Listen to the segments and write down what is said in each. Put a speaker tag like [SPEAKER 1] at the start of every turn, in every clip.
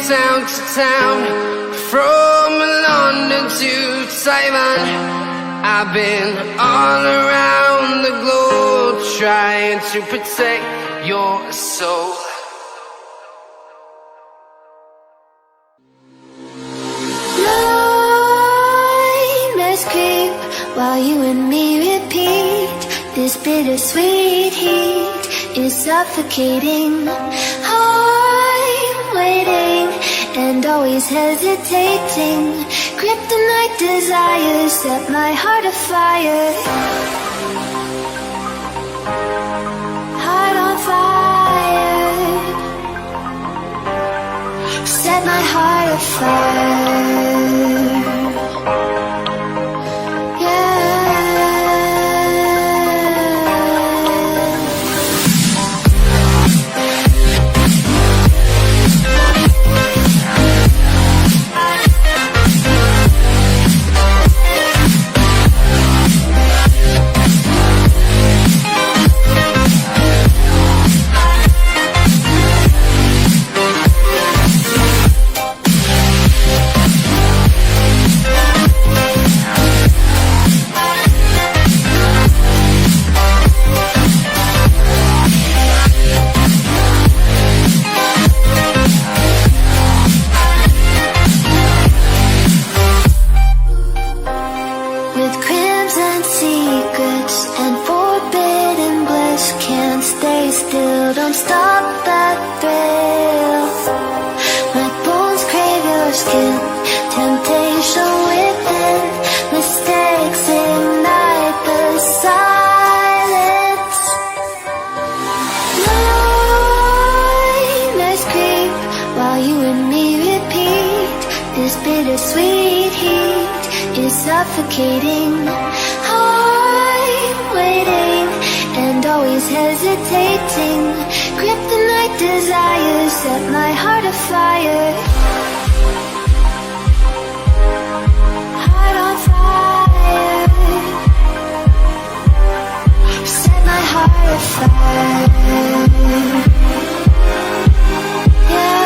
[SPEAKER 1] town to town, from London to Taiwan. I've been all around the globe trying to protect your soul.
[SPEAKER 2] Nightmares creep while you and me repeat. This bittersweet heat is suffocating. I'm waiting and always hesitating. Kryptonite desires set my heart afire. Heart on fire. Set my heart afire. Don't stop that thrill. My bones crave your skin. Temptation within. Mistakes ignite the silence. Nightmares creep while you and me repeat. This bittersweet heat is suffocating. I'm waiting and always hesitating. Kryptonite desires set my heart afire. Heart on fire. Set my heart afire. Yeah.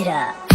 [SPEAKER 2] up.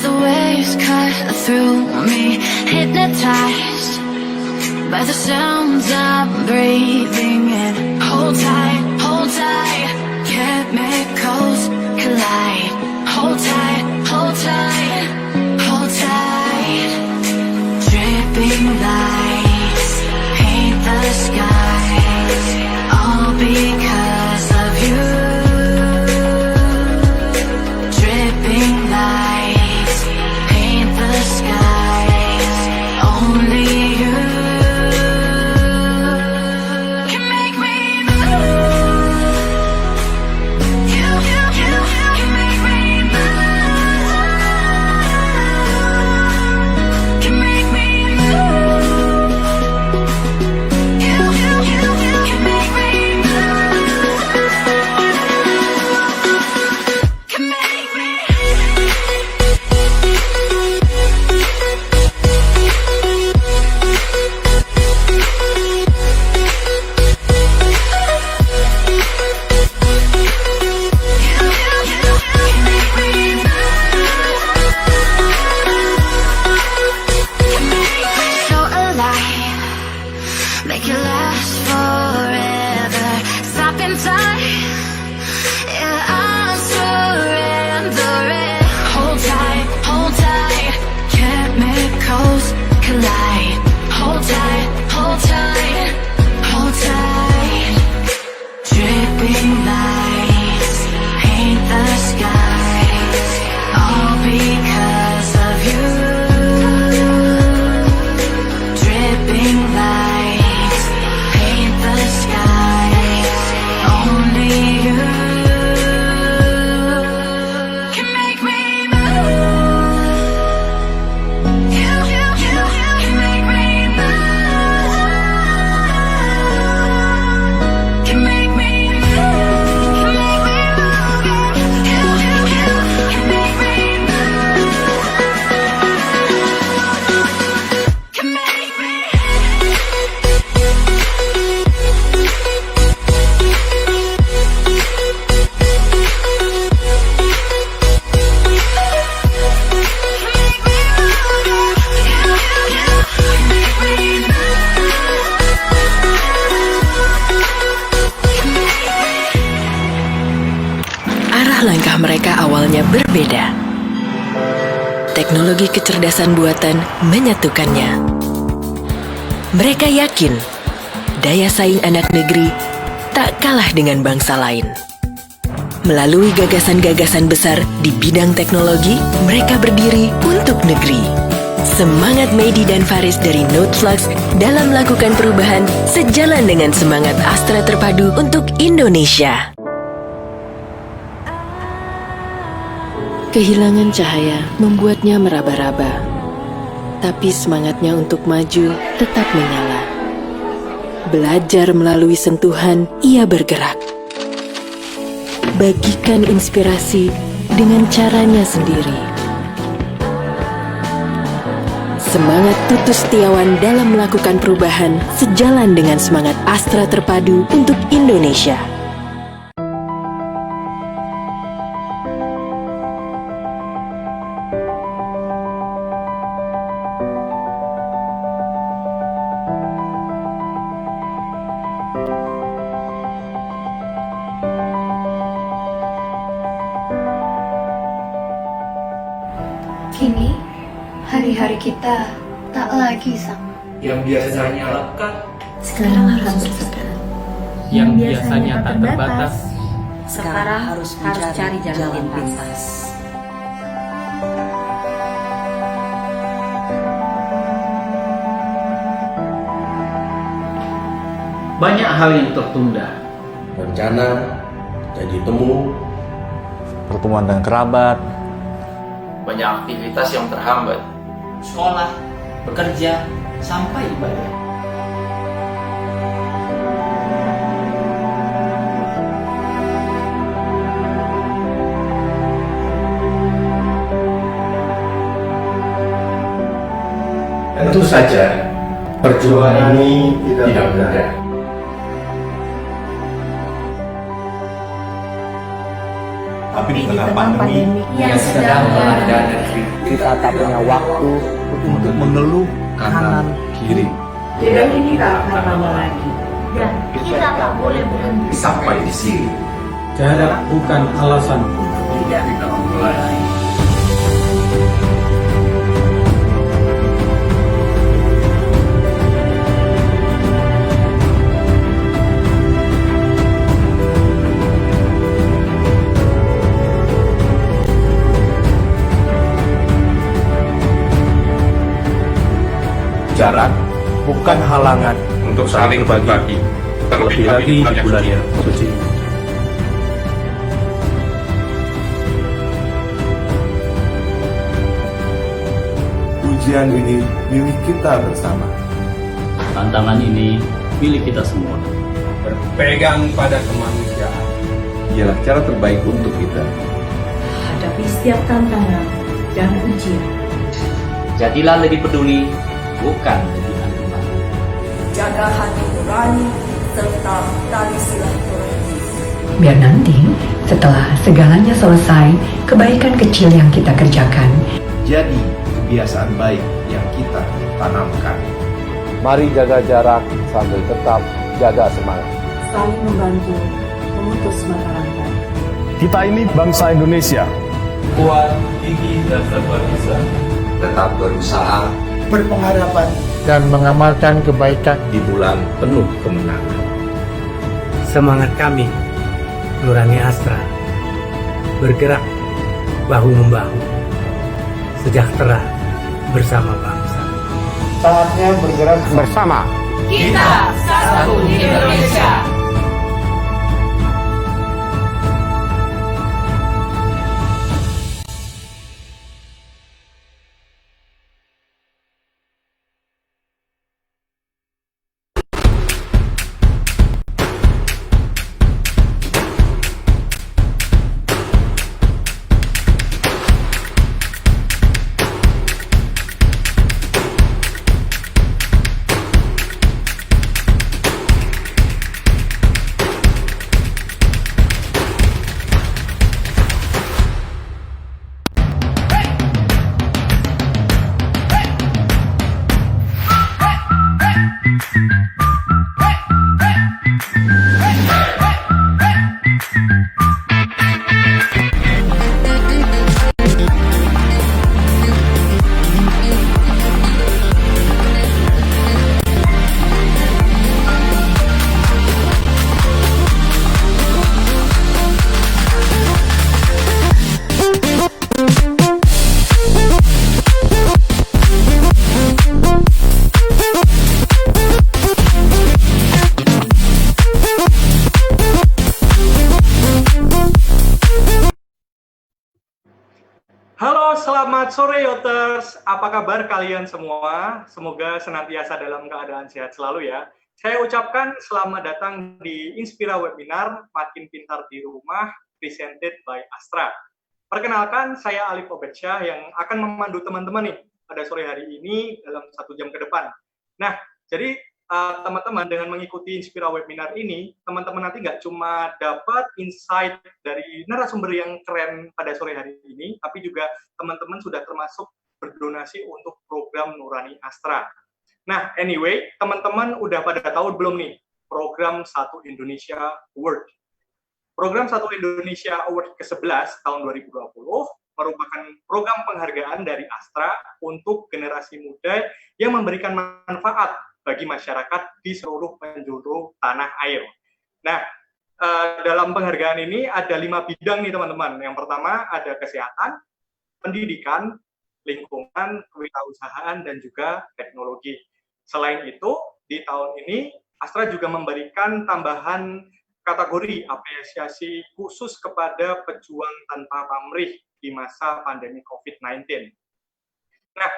[SPEAKER 2] the waves cut through me, hypnotized by the sounds I'm breathing in. Hold tight, chemicals collide. Hold tight, hold tight, hold tight. Dripping lights paint the skies, all because of you. Dripping lights paint the skies, only you can make me move. You can make me move. Can make me move. You can make me move. Can make me. So alive, make it last forever. Stop in time, yeah, I'm surrendering. Hold tight, chemicals collide. Hold tight, hold tight, hold tight. Dripping lights paint the skies, all because of you. Dripping lights paint the skies, only you can make me move. You can make me move. Can make me move. Can make me move. You can make me move. Can make me.
[SPEAKER 3] Arah langkah mereka awalnya berbeda. Teknologi kecerdasan buatan menyatukannya. Mereka yakin daya saing anak negeri tak kalah dengan bangsa lain. Melalui gagasan-gagasan besar di bidang teknologi, mereka berdiri untuk negeri. Semangat Medi dan Faris dari Noteflux dalam melakukan perubahan sejalan dengan semangat Astra Terpadu untuk Indonesia. Kehilangan cahaya membuatnya meraba-raba, tapi semangatnya untuk maju tetap menyala. Belajar melalui sentuhan, ia bergerak. Bagikan inspirasi dengan caranya sendiri. Semangat Tutus Setiawan dalam melakukan perubahan sejalan dengan semangat Astra Terpadu untuk Indonesia.
[SPEAKER 4] Kini, hari-hari kita tak lagi sama.
[SPEAKER 5] Yang biasanya lekat,
[SPEAKER 4] Sekarang harus bersedar.
[SPEAKER 5] yang biasanya tak terbatas,
[SPEAKER 6] Sekarang harus cari jalan pintas.
[SPEAKER 5] banyak hal yang tertunda.
[SPEAKER 7] Rencana, janji temu,
[SPEAKER 8] pertemuan dengan kerabat,
[SPEAKER 9] banyak aktivitas yang terhambat.
[SPEAKER 5] Sekolah, bekerja, sampai ibadah.
[SPEAKER 7] tentu saja perjuangan ini tidak mudah.
[SPEAKER 8] Tapi di tengah pandemi
[SPEAKER 6] yang sedang melanda negeri,
[SPEAKER 7] Kita tak punya waktu untuk mengeluh kanan kiri.
[SPEAKER 6] tidak ini tak akan lama lagi. Dan kita tak boleh berhenti
[SPEAKER 7] Sampai di sini.
[SPEAKER 5] Jarak bukan alasan.
[SPEAKER 6] tidak memulai.
[SPEAKER 7] Jarak bukan halangan untuk saling berbagi. Terlebih lagi di bulan yang suci. Ujian ini milik kita bersama.
[SPEAKER 5] Tantangan ini milik kita semua.
[SPEAKER 7] Berpegang pada kemanusiaan ialah cara terbaik untuk kita.
[SPEAKER 6] Hadapi setiap tantangan dan ujian.
[SPEAKER 5] Jadilah lebih peduli, bukan lebih antipati.
[SPEAKER 6] Jaga hati nurani serta tali silaturahmi.
[SPEAKER 4] Biar nanti, setelah segalanya selesai, kebaikan kecil yang kita kerjakan
[SPEAKER 7] Jadi kebiasaan baik yang kita tanamkan. Mari jaga jarak sambil tetap jaga semangat.
[SPEAKER 6] Saling membantu memutus mata rantai.
[SPEAKER 8] Kita ini bangsa Indonesia.
[SPEAKER 5] Kuat, gigih, dan berbisa.
[SPEAKER 7] Tetap berusaha
[SPEAKER 10] berpengharapan dan mengamalkan kebaikan.
[SPEAKER 7] di bulan penuh kemenangan.
[SPEAKER 10] Semangat kami, Nurani Astra, bergerak bahu-membahu, sejahtera bersama bangsa. Saatnya bergerak bersama.
[SPEAKER 1] Kita satu Indonesia.
[SPEAKER 11] Halo, selamat sore Yoters. Apa kabar kalian semua? Semoga senantiasa dalam keadaan sehat selalu ya. Saya ucapkan selamat datang di Inspira Webinar Makin Pintar di Rumah, presented by Astra. Perkenalkan, saya Alif Obedsyah yang akan memandu teman-teman nih pada sore hari ini dalam 1 jam ke depan. Nah, jadi teman-teman dengan mengikuti Inspira Webinar ini, teman-teman nanti nggak cuma dapat insight dari narasumber yang keren pada sore hari ini, tapi juga teman-teman sudah termasuk berdonasi untuk program Nurani Astra. Nah, anyway, teman-teman udah pada tahu belum nih program Satu Indonesia Award? Program Satu Indonesia Award ke-11 tahun 2020 merupakan program penghargaan dari Astra untuk generasi muda yang memberikan manfaat bagi masyarakat di seluruh penjuru tanah air. Nah, dalam penghargaan ini ada 5 bidang nih teman-teman. Yang pertama ada kesehatan, pendidikan, lingkungan, kewirausahaan, dan juga teknologi. Selain itu, di tahun ini Astra juga memberikan tambahan kategori apresiasi khusus kepada pejuang tanpa pamrih di masa pandemi COVID-19. Nah,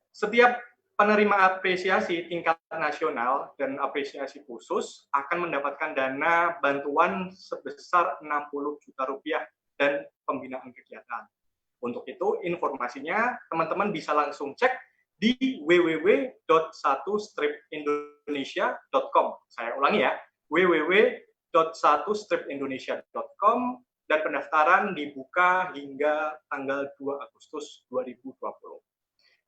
[SPEAKER 11] setiap penerima apresiasi tingkat nasional dan apresiasi khusus akan mendapatkan dana bantuan sebesar 60 juta rupiah dan pembinaan kegiatan. Untuk itu, informasinya teman-teman bisa langsung cek di www.satu-indonesia.com. Saya ulangi ya, www.satu-indonesia.com dan pendaftaran dibuka hingga tanggal 2 Agustus 2020.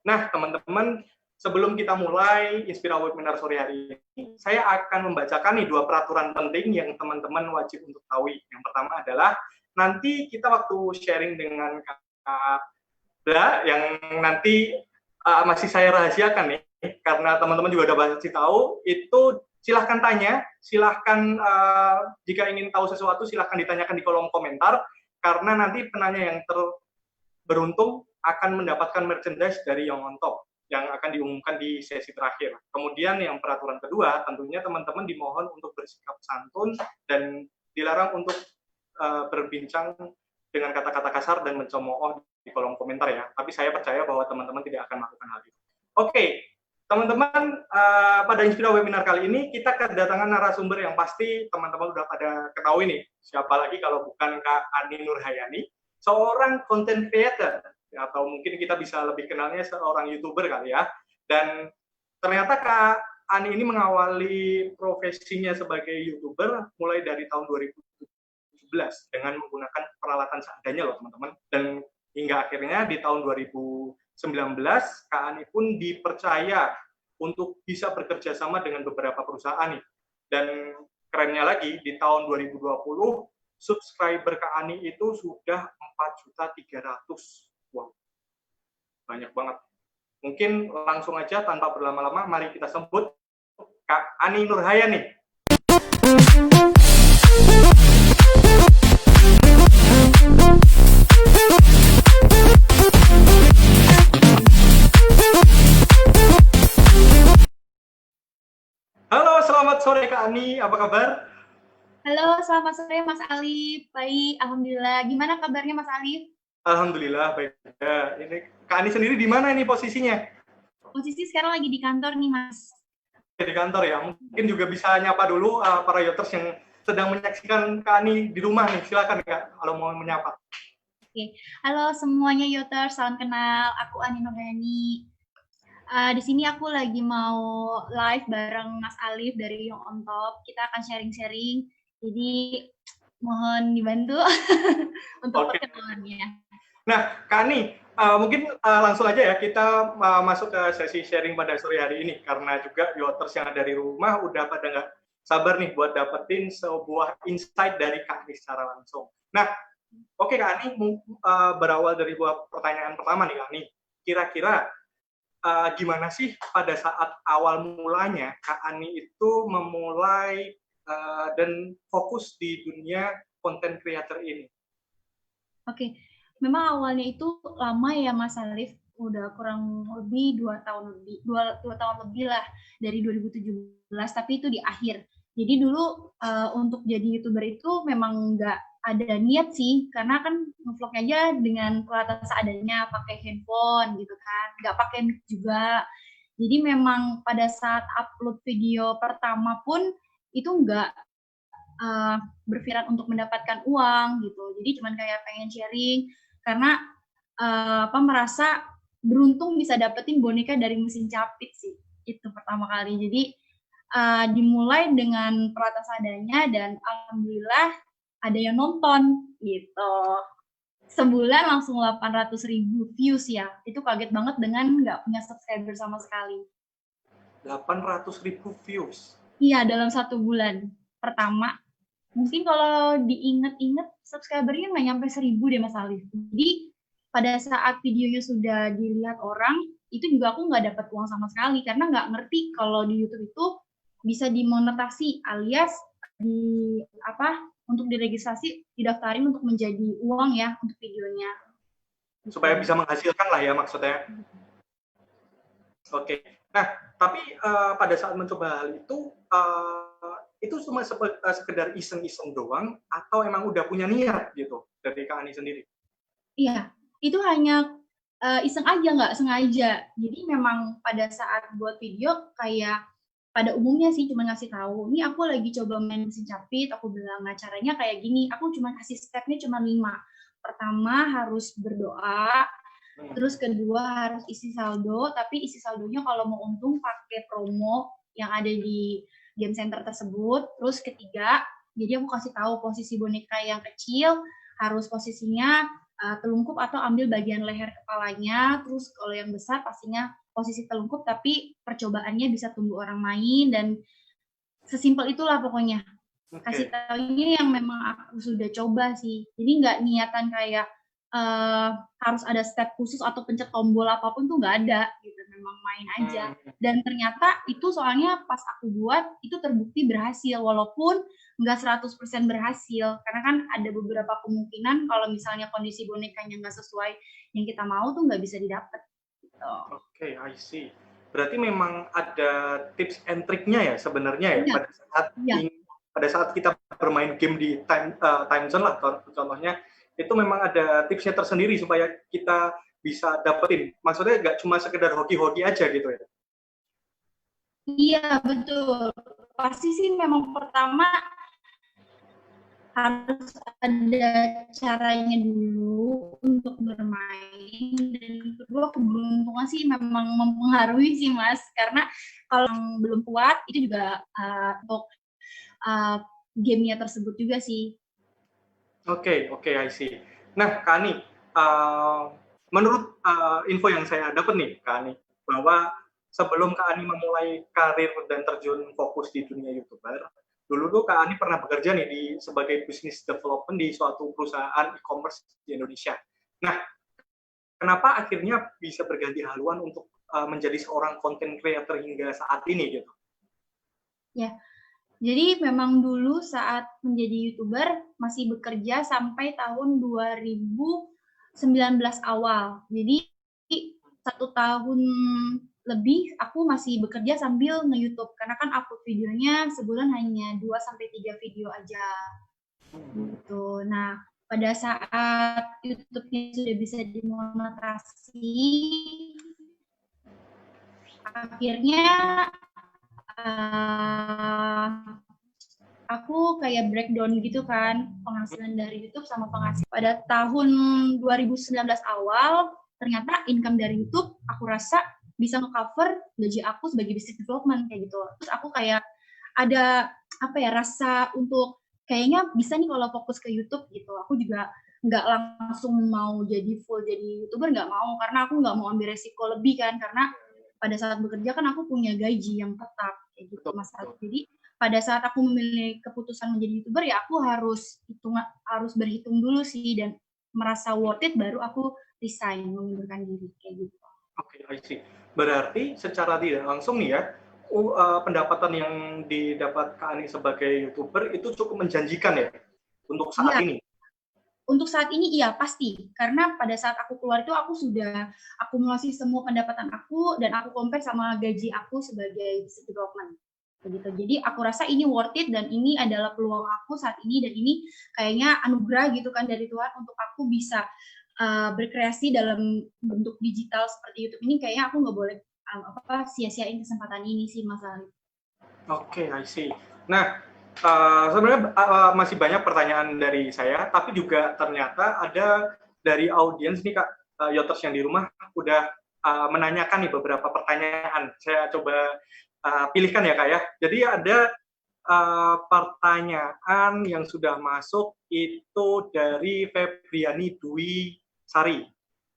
[SPEAKER 11] Nah, teman-teman, sebelum kita mulai Inspira Webinar sore hari ini, saya akan membacakan nih 2 peraturan penting yang teman-teman wajib untuk tahu. Yang pertama adalah nanti kita waktu sharing dengan Kak Bla, yang nanti masih saya rahasiakan nih, karena teman-teman juga udah pasti tahu, itu silahkan tanya, silahkan jika ingin tahu sesuatu silahkan ditanyakan di kolom komentar, karena nanti penanya yang beruntung akan mendapatkan merchandise dari Young on Top yang akan diumumkan di sesi terakhir. Kemudian yang peraturan kedua, tentunya teman-teman dimohon untuk bersikap santun dan dilarang untuk berbincang dengan kata-kata kasar dan mencemooh di kolom komentar ya. Tapi saya percaya bahwa teman-teman tidak akan melakukan hal itu. Oke. Teman-teman, pada Inspira Webinar kali ini kita kedatangan narasumber yang pasti teman-teman udah pada ketahui nih. Siapa lagi kalau bukan Kak Ani Nurhayani, seorang content creator, atau mungkin kita bisa lebih kenalnya seorang YouTuber kali ya. Dan ternyata Kak Ani ini mengawali profesinya sebagai YouTuber mulai dari tahun 2017 dengan menggunakan peralatan seadanya loh teman-teman. Dan hingga akhirnya di tahun 2019, Kak Ani pun dipercaya untuk bisa bekerja sama dengan beberapa perusahaan nih. Dan kerennya lagi, di tahun 2020, subscriber Kak Ani itu sudah 4.300.000. Wow, banyak banget. Mungkin langsung aja tanpa berlama-lama, mari kita sambut Kak Ani Nurhayani. Halo, selamat sore Kak Ani, apa kabar?
[SPEAKER 12] Halo, selamat sore Mas Alif. Baik, alhamdulillah. Gimana kabarnya Mas Alif?
[SPEAKER 11] Alhamdulillah baik. Ya, ini Kak Ani sendiri di mana ini posisinya?
[SPEAKER 12] Posisi sekarang lagi di kantor nih Mas.
[SPEAKER 11] Di kantor ya. Mungkin juga bisa nyapa dulu para yoters yang sedang menyaksikan Kak Ani di rumah nih. Silakan Kak kalau mau menyapa.
[SPEAKER 12] Oke. Halo semuanya yoters, salam kenal. Aku Ani Nurhayani. Di sini aku lagi mau live bareng Mas Alif dari Young on Top. Kita akan sharing-sharing. Jadi mohon dibantu untuk perkenalannya.
[SPEAKER 11] Nah, Kak Ani, mungkin langsung aja ya kita masuk ke sesi sharing pada sore hari ini, karena juga viewers yang ada di rumah udah pada nggak sabar nih buat dapetin sebuah insight dari Kak Ani secara langsung. Nah, oke Kak Ani, berawal dari dua pertanyaan pertama nih Kak Ani, kira-kira gimana sih pada saat awal mulanya Kak Ani itu memulai dan fokus di dunia content creator ini?
[SPEAKER 12] Oke, memang awalnya itu lama ya Mas Alif, udah kurang lebih 2 tahun lebih lah, dari 2017, tapi itu di akhir. Jadi dulu untuk jadi YouTuber itu memang nggak ada niat sih, karena kan ngevlog aja dengan peralatan seadanya, pakai handphone gitu kan, nggak pakai mic juga. Jadi memang pada saat upload video pertama pun itu nggak berpikiran untuk mendapatkan uang gitu. Jadi cuman kayak pengen sharing, karena merasa beruntung bisa dapetin boneka dari mesin capit sih, itu pertama kali. Jadi dimulai dengan peralatan seadanya dan alhamdulillah ada yang nonton gitu. Sebulan langsung 800.000 views ya. Itu kaget banget dengan nggak punya subscriber sama sekali.
[SPEAKER 11] 800.000 views?
[SPEAKER 12] Iya, dalam 1 bulan pertama. Mungkin kalau diinget-inget subscribernya nggak nyampe 1.000 deh Mas Alif. Jadi pada saat videonya sudah dilihat orang, itu juga aku nggak dapat uang sama sekali karena nggak ngerti kalau di YouTube itu bisa dimonetasi, alias untuk diregistrasi, didaftarin untuk menjadi uang ya untuk videonya.
[SPEAKER 11] Supaya bisa menghasilkan lah ya maksudnya. Oke. Nah, tapi pada saat mencoba hal itu cuma sekedar iseng-iseng doang atau emang udah punya niat gitu dari Kak Ani sendiri?
[SPEAKER 12] Iya, itu hanya iseng aja, nggak sengaja. Jadi memang pada saat buat video kayak pada umumnya sih cuma ngasih tahu, ini aku lagi coba main mesin capit, aku bilang, nah caranya kayak gini, aku cuma kasih stepnya cuma 5. Pertama harus berdoa, terus kedua harus isi saldo, tapi isi saldonya kalau mau untung pakai promo yang ada di game center tersebut. Terus ketiga, jadi aku kasih tahu posisi boneka yang kecil harus posisinya telungkup atau ambil bagian leher kepalanya, terus kalau yang besar pastinya posisi telungkup, tapi percobaannya bisa tunggu orang main, dan sesimpel itulah pokoknya. Kasih taunya yang memang aku sudah coba sih, jadi nggak niatan kayak harus ada step khusus atau pencet tombol apapun tuh nggak ada gitu, memang main aja. Dan ternyata itu soalnya pas aku buat itu terbukti berhasil, walaupun nggak 100% berhasil, karena kan ada beberapa kemungkinan kalau misalnya kondisi bonekanya nggak sesuai yang kita mau tuh nggak bisa didapat gitu.
[SPEAKER 11] Oke, I see. Berarti memang ada tips and triknya ya sebenarnya ya, pada saat kita bermain game di time zone lah contohnya, itu memang ada tipsnya tersendiri supaya kita bisa dapetin. Maksudnya nggak cuma sekedar hoki-hoki aja gitu ya?
[SPEAKER 12] Iya, betul. Pasti sih memang pertama harus ada caranya dulu untuk bermain, dan kedua keberuntungan sih memang mempengaruhi sih Mas, karena kalau belum kuat itu juga untuk gamenya tersebut juga sih.
[SPEAKER 11] Oke, I see. Nah, Kak Ani, menurut info yang saya dapat nih, Kak Ani, bahwa sebelum Kak Ani memulai karir dan terjun fokus di dunia YouTuber, dulu tuh Kak Ani pernah bekerja nih sebagai business development di suatu perusahaan e-commerce di Indonesia. Nah, kenapa akhirnya bisa berganti haluan untuk menjadi seorang content creator hingga saat ini gitu?
[SPEAKER 12] Ya, jadi memang dulu saat menjadi YouTuber masih bekerja sampai tahun 2019 awal. Jadi 1 tahun lebih aku masih bekerja sambil nge-YouTube, karena kan upload videonya sebulan hanya 2-3 video aja. Gitu. Nah, pada saat YouTube-nya sudah bisa dimonetasi, akhirnya aku kayak breakdown gitu kan, penghasilan dari YouTube sama penghasilan. Pada tahun 2019 awal, ternyata income dari YouTube aku rasa bisa nge-cover gaji aku sebagai business development kayak gitu. Terus aku kayak ada rasa untuk kayaknya bisa nih kalau fokus ke YouTube gitu. Aku juga nggak langsung mau jadi full jadi YouTuber, nggak mau, karena aku nggak mau ambil resiko lebih kan, karena pada saat bekerja kan aku punya gaji yang tetap kayak gitu Mas. Jadi pada saat aku memilih keputusan menjadi YouTuber ya aku harus berhitung dulu sih, dan merasa worth it baru aku resign, mengundurkan diri kayak gitu.
[SPEAKER 11] Oke, I see. Berarti secara tidak langsung nih ya, pendapatan yang didapat Kak Ani sebagai YouTuber itu cukup menjanjikan ya untuk saat ini?
[SPEAKER 12] Untuk saat ini iya, pasti. Karena pada saat aku keluar itu aku sudah akumulasi semua pendapatan aku, dan aku compare sama gaji aku sebagai business development. Begitu. Jadi aku rasa ini worth it, dan ini adalah peluang aku saat ini, dan ini kayaknya anugerah gitu kan dari Tuhan untuk aku bisa berkreasi dalam bentuk digital seperti YouTube ini. Kayaknya aku nggak boleh sia-siain kesempatan ini sih Mas Ali.
[SPEAKER 11] Oke, I see. Nah, sebenarnya masih banyak pertanyaan dari saya, tapi juga ternyata ada dari audiens nih Kak, Yoters yang di rumah udah menanyakan nih beberapa pertanyaan. Saya coba pilihkan ya Kak ya. Jadi ada pertanyaan yang sudah masuk itu dari Febriani Dwi Sari.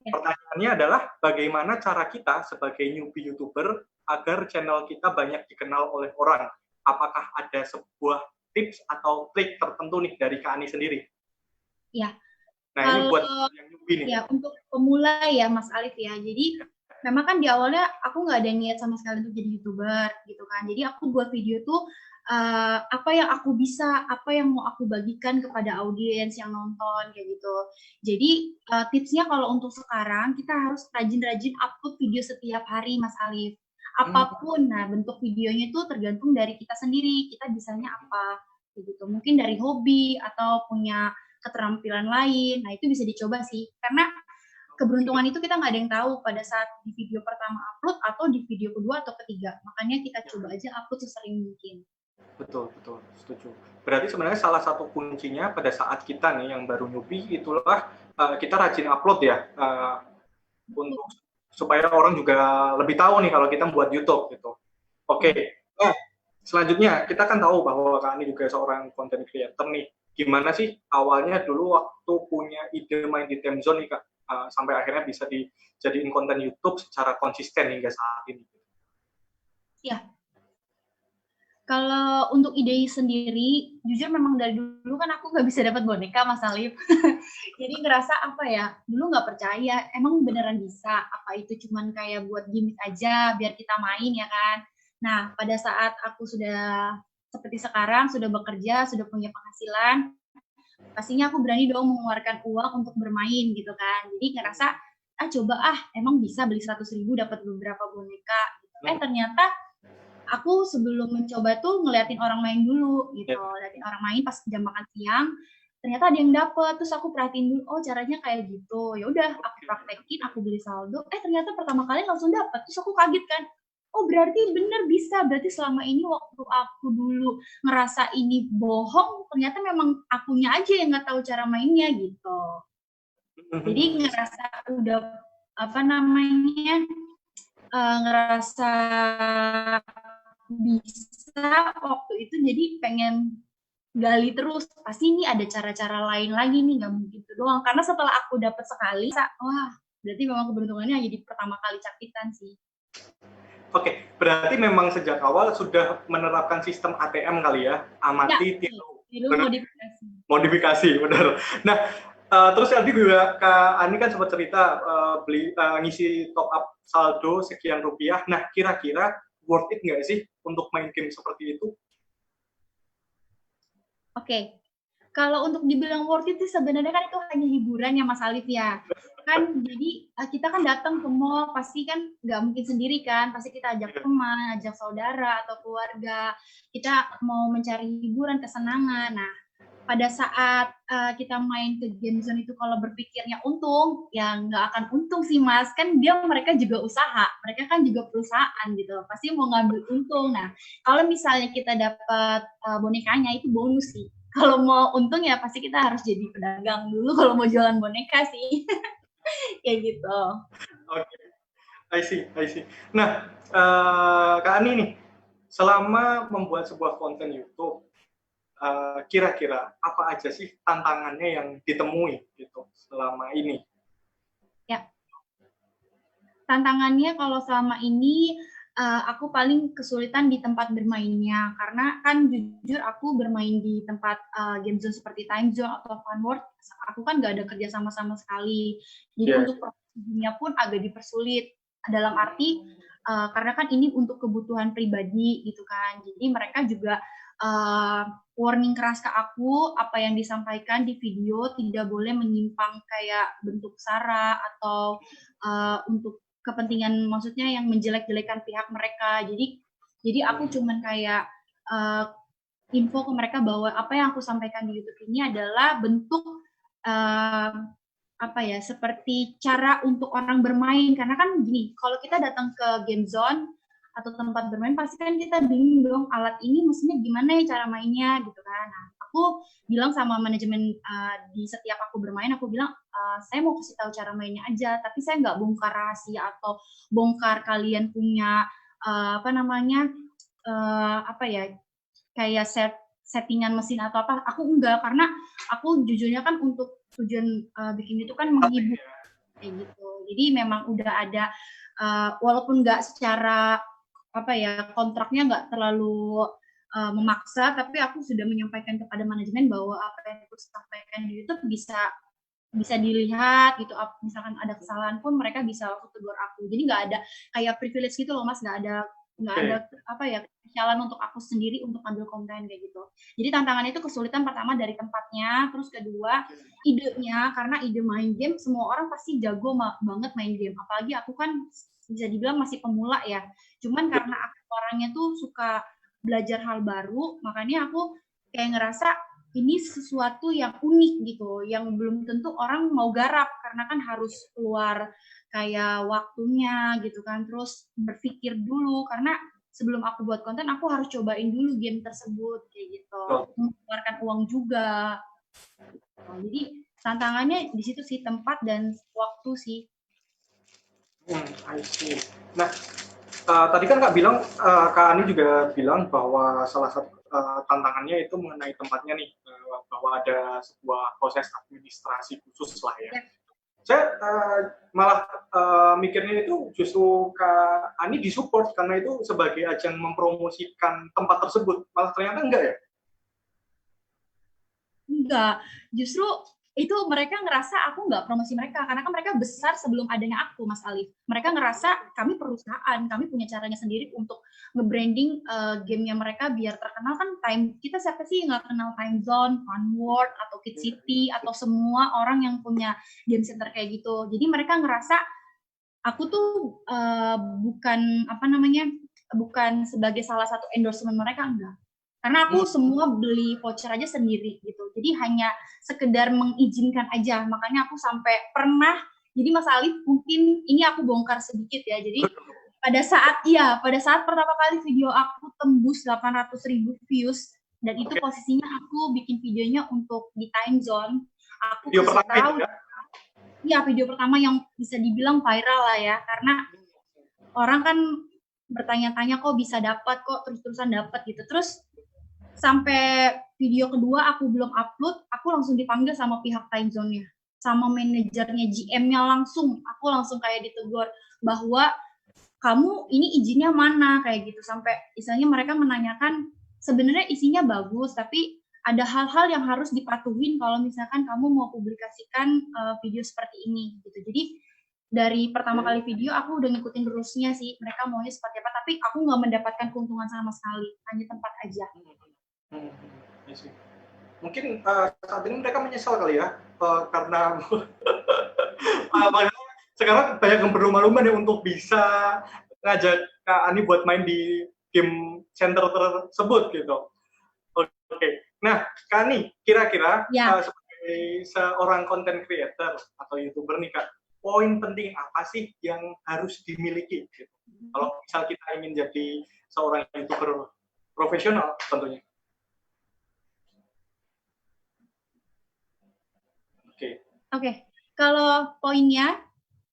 [SPEAKER 11] Pertanyaannya adalah bagaimana cara kita sebagai newbie YouTuber agar channel kita banyak dikenal oleh orang? Apakah ada sebuah tips atau trik tertentu nih dari Kak Ani sendiri?
[SPEAKER 12] Ya.
[SPEAKER 11] Nah, ini buat yang newbie nih.
[SPEAKER 12] Ya, untuk pemula ya Mas Alif ya. Jadi memang kan di awalnya aku nggak ada niat sama sekali untuk jadi YouTuber gitu kan. Jadi aku buat video tuh apa yang aku bisa, apa yang mau aku bagikan kepada audiens yang nonton kayak gitu. Jadi tipsnya kalau untuk sekarang kita harus rajin-rajin upload video setiap hari Mas Alif. Apapun, nah bentuk videonya itu tergantung dari kita sendiri, kita bisanya apa kayak gitu. Mungkin dari hobi atau punya keterampilan lain, nah itu bisa dicoba sih. Karena keberuntungan itu kita nggak ada yang tahu pada saat di video pertama upload atau di video kedua atau ketiga. Makanya kita coba aja upload sesering mungkin.
[SPEAKER 11] Betul, setuju. Berarti sebenarnya salah satu kuncinya pada saat kita nih yang baru newbie itulah kita rajin upload ya, untuk supaya orang juga lebih tahu nih kalau kita buat YouTube gitu. Oke. Nah, selanjutnya kita kan tahu bahwa Kak Ani juga seorang content creator nih. gimana sih awalnya dulu waktu punya ide main di Time Zone nih Kak, sampai akhirnya bisa dijadiin konten YouTube secara konsisten hingga saat ini?
[SPEAKER 12] Ya, kalau untuk ide sendiri, jujur memang dari dulu kan aku nggak bisa dapat boneka, Mas Alif. Jadi ngerasa apa ya, dulu nggak percaya, emang beneran bisa, apa itu cuman kayak buat gimmick aja, biar kita main ya kan. Nah, pada saat aku sudah seperti sekarang, sudah bekerja, sudah punya penghasilan, pastinya aku berani dong mengeluarkan uang untuk bermain gitu kan. Jadi ngerasa, coba emang bisa beli 100.000 dapat beberapa boneka. Ternyata aku sebelum mencoba tuh ngeliatin orang main dulu gitu, ngeliatin orang main pas jam makan siang, ternyata ada yang dapet, terus aku perhatiin dulu, oh caranya kayak gitu, ya udah aku praktekin, aku beli saldo, ternyata pertama kali langsung dapet, terus aku kaget kan, oh berarti bener bisa, berarti selama ini waktu aku dulu ngerasa ini bohong, ternyata memang akunya aja yang nggak tahu cara mainnya gitu. Jadi ngerasa udah ngerasa bisa waktu itu, jadi pengen gali terus, pasti ini ada cara-cara lain lagi nih, nggak mungkin itu doang. Karena setelah aku dapet sekali, wah berarti memang keberuntungannya hanya di pertama kali capitan sih.
[SPEAKER 11] Oke, berarti memang sejak awal sudah menerapkan sistem ATM kali ya, amati, tiru, modifikasi, benar. Nah, terus tadi juga Kak Ani kan sempat cerita ngisi top up saldo sekian rupiah. Nah, kira-kira worth it nggak sih untuk main game seperti itu?
[SPEAKER 12] Oke, kalau untuk dibilang worth it sih sebenarnya kan itu hanya hiburan ya Mas Alif ya. Kan jadi kita kan datang ke mall pasti kan nggak mungkin sendiri kan, pasti kita ajak teman, ajak saudara atau keluarga. Kita mau mencari hiburan, kesenangan. Nah, pada saat kita main ke game zone itu kalau berpikirnya untung, ya nggak akan untung sih Mas. Kan mereka juga usaha, mereka kan juga perusahaan gitu, pasti mau ngambil untung. Nah, kalau misalnya kita dapat bonekanya itu bonus sih. Kalau mau untung ya pasti kita harus jadi pedagang dulu kalau mau jualan boneka sih. Kayak gitu.
[SPEAKER 11] Oke, I see. Nah, Kak Ani nih, selama membuat sebuah konten YouTube, kira-kira apa aja sih tantangannya yang ditemui gitu selama ini?
[SPEAKER 12] Ya, tantangannya kalau selama ini aku paling kesulitan di tempat bermainnya, karena kan jujur aku bermain di tempat game zone seperti Time Zone atau Fun World, aku kan nggak ada kerja sama sekali, jadi untuk promosinya pun agak dipersulit, dalam arti karena kan ini untuk kebutuhan pribadi gitu kan, jadi mereka juga warning keras ke aku, apa yang disampaikan di video tidak boleh menyimpang kayak bentuk sara atau untuk kepentingan, maksudnya yang menjelek-jelekan pihak mereka. Jadi aku cuman kayak info ke mereka bahwa apa yang aku sampaikan di YouTube ini adalah bentuk seperti cara untuk orang bermain. Karena kan gini, kalau kita datang ke game zone atau tempat bermain pasti kan kita bingung dong, alat ini mestinya gimana ya cara mainnya gitu kan. Nah, aku bilang sama manajemen di setiap aku bermain, aku bilang saya mau kasih tahu cara mainnya aja, tapi saya nggak bongkar rahasia atau bongkar kalian punya kayak settingan mesin atau apa, aku enggak, karena aku jujurnya kan untuk tujuan bikin itu kan menghibur kayak gitu. Jadi memang udah ada walaupun nggak secara kontraknya nggak terlalu memaksa, tapi aku sudah menyampaikan kepada manajemen bahwa apa yang aku sampaikan di YouTube bisa dilihat gitu, misalkan ada kesalahan pun mereka bisa langsung tegur aku. Jadi nggak ada kayak privilege gitu loh Mas, nggak ada kesalahan untuk aku sendiri untuk ambil konten kayak gitu. Jadi tantangannya itu kesulitan pertama dari tempatnya, terus kedua idenya, karena ide main game semua orang pasti jago banget main game, apalagi aku kan bisa dibilang masih pemula ya. Cuman karena aku orangnya tuh suka belajar hal baru, makanya aku kayak ngerasa ini sesuatu yang unik gitu, yang belum tentu orang mau garap, karena kan harus keluar kayak waktunya gitu kan, terus berpikir dulu, karena sebelum aku buat konten aku harus cobain dulu game tersebut kayak gitu, mengeluarkan uang juga. Jadi tantangannya di situ sih, tempat dan waktu sih.
[SPEAKER 11] I see. Nah, tadi kan Kak Ani juga bilang bahwa salah satu tantangannya itu mengenai tempatnya nih, bahwa ada sebuah proses administrasi khusus lah ya. Saya malah mikirnya itu justru Kak Ani disupport karena itu sebagai ajang mempromosikan tempat tersebut, malah ternyata enggak ya?
[SPEAKER 12] Enggak, justru itu mereka ngerasa aku nggak promosi mereka, karena kan mereka besar sebelum adanya aku, Mas Alif. Mereka ngerasa kami perusahaan, kami punya caranya sendiri untuk nge-branding gamenya mereka biar terkenal. Kan kita siapa sih nggak kenal Time Zone, Fun World, atau Kid City, atau semua orang yang punya game center kayak gitu. Jadi mereka ngerasa aku tuh bukan sebagai salah satu endorsement mereka, enggak. Karena aku semua beli voucher aja sendiri gitu. Jadi hanya sekedar mengizinkan aja. Makanya aku sampai pernah, jadi Mas Alif mungkin ini aku bongkar sedikit ya. Jadi pada saat pertama kali video aku tembus 800.000 views, dan itu posisinya aku bikin videonya untuk di Time Zone. Aku
[SPEAKER 11] video
[SPEAKER 12] kasih
[SPEAKER 11] pertama
[SPEAKER 12] tahu,
[SPEAKER 11] itu ya?
[SPEAKER 12] Iya, video pertama yang bisa dibilang viral lah ya. Karena orang kan bertanya-tanya kok bisa dapat, kok terus-terusan dapat gitu. Terus sampai video kedua aku belum upload, aku langsung dipanggil sama pihak Time Zone-nya, sama manajernya, GM-nya langsung. Aku langsung kayak ditegur bahwa kamu ini izinnya mana kayak gitu. Sampai misalnya mereka menanyakan sebenarnya isinya bagus, tapi ada hal-hal yang harus dipatuhin kalau misalkan kamu mau publikasikan video seperti ini gitu. Jadi dari pertama kali video aku udah ngikutin rusnya sih, mereka maunya seperti apa, tapi aku nggak mendapatkan keuntungan sama sekali, hanya tempat aja.
[SPEAKER 11] Mungkin saat ini mereka menyesal kali ya, karena sekarang banyak yang berlomba-lomba nih untuk bisa ngajak Kak Ani buat main di game center tersebut gitu. Oke. Nah, Kak Ani, kira-kira sebagai seorang content creator atau YouTuber nih Kak, poin penting apa sih yang harus dimiliki gitu? Kalau misal kita ingin jadi seorang YouTuber profesional tentunya.
[SPEAKER 12] Oke, kalau poinnya,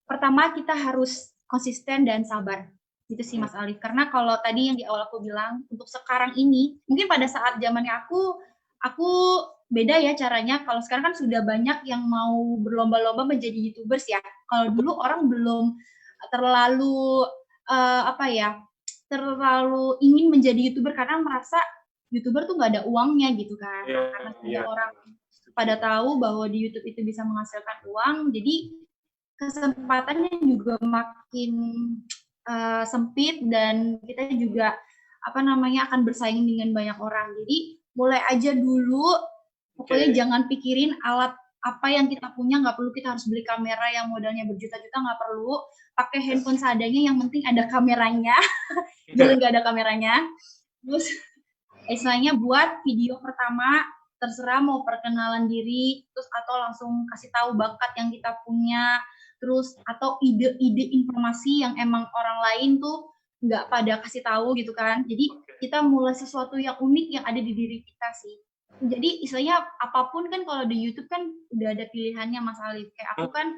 [SPEAKER 12] pertama kita harus konsisten dan sabar. Gitu sih Mas Alif. Karena kalau tadi yang di awal aku bilang, untuk sekarang ini, mungkin pada saat zamannya aku beda ya caranya. Kalau sekarang kan sudah banyak yang mau berlomba-lomba menjadi YouTubers ya. Kalau dulu orang belum terlalu terlalu ingin menjadi YouTuber karena merasa YouTuber tuh nggak ada uangnya gitu kan. Karena sudah orang pada tahu bahwa di YouTube itu bisa menghasilkan uang, jadi kesempatannya juga makin sempit, dan kita juga akan bersaing dengan banyak orang. Jadi mulai aja dulu, pokoknya jangan pikirin alat apa yang kita punya, nggak perlu kita harus beli kamera yang modalnya berjuta-juta, nggak perlu. Pakai handphone seadanya, yang penting ada kameranya. Jangan nggak ada kameranya. Terus istilahnya buat video pertama, terserah mau perkenalan diri, terus atau langsung kasih tahu bakat yang kita punya, terus atau ide-ide informasi yang emang orang lain tuh nggak pada kasih tahu gitu kan. Jadi kita mulai sesuatu yang unik yang ada di diri kita sih. Jadi istilahnya apapun kan kalau di YouTube kan udah ada pilihannya Mas Alif. Kayak aku kan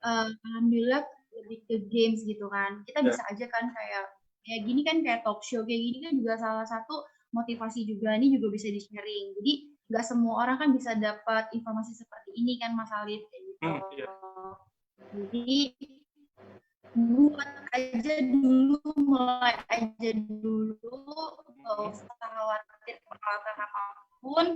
[SPEAKER 12] alhamdulillah lebih ke games gitu kan. Kita bisa aja kan kayak gini kan, kayak talk show kayak gini kan juga salah satu motivasi juga, ini juga bisa di-sharing. Jadi nggak semua orang kan bisa dapat informasi seperti ini kan Mas Alif kayak gitu. Jadi buat aja dulu, mulai aja dulu, nggak usah khawatir peralatan apapun,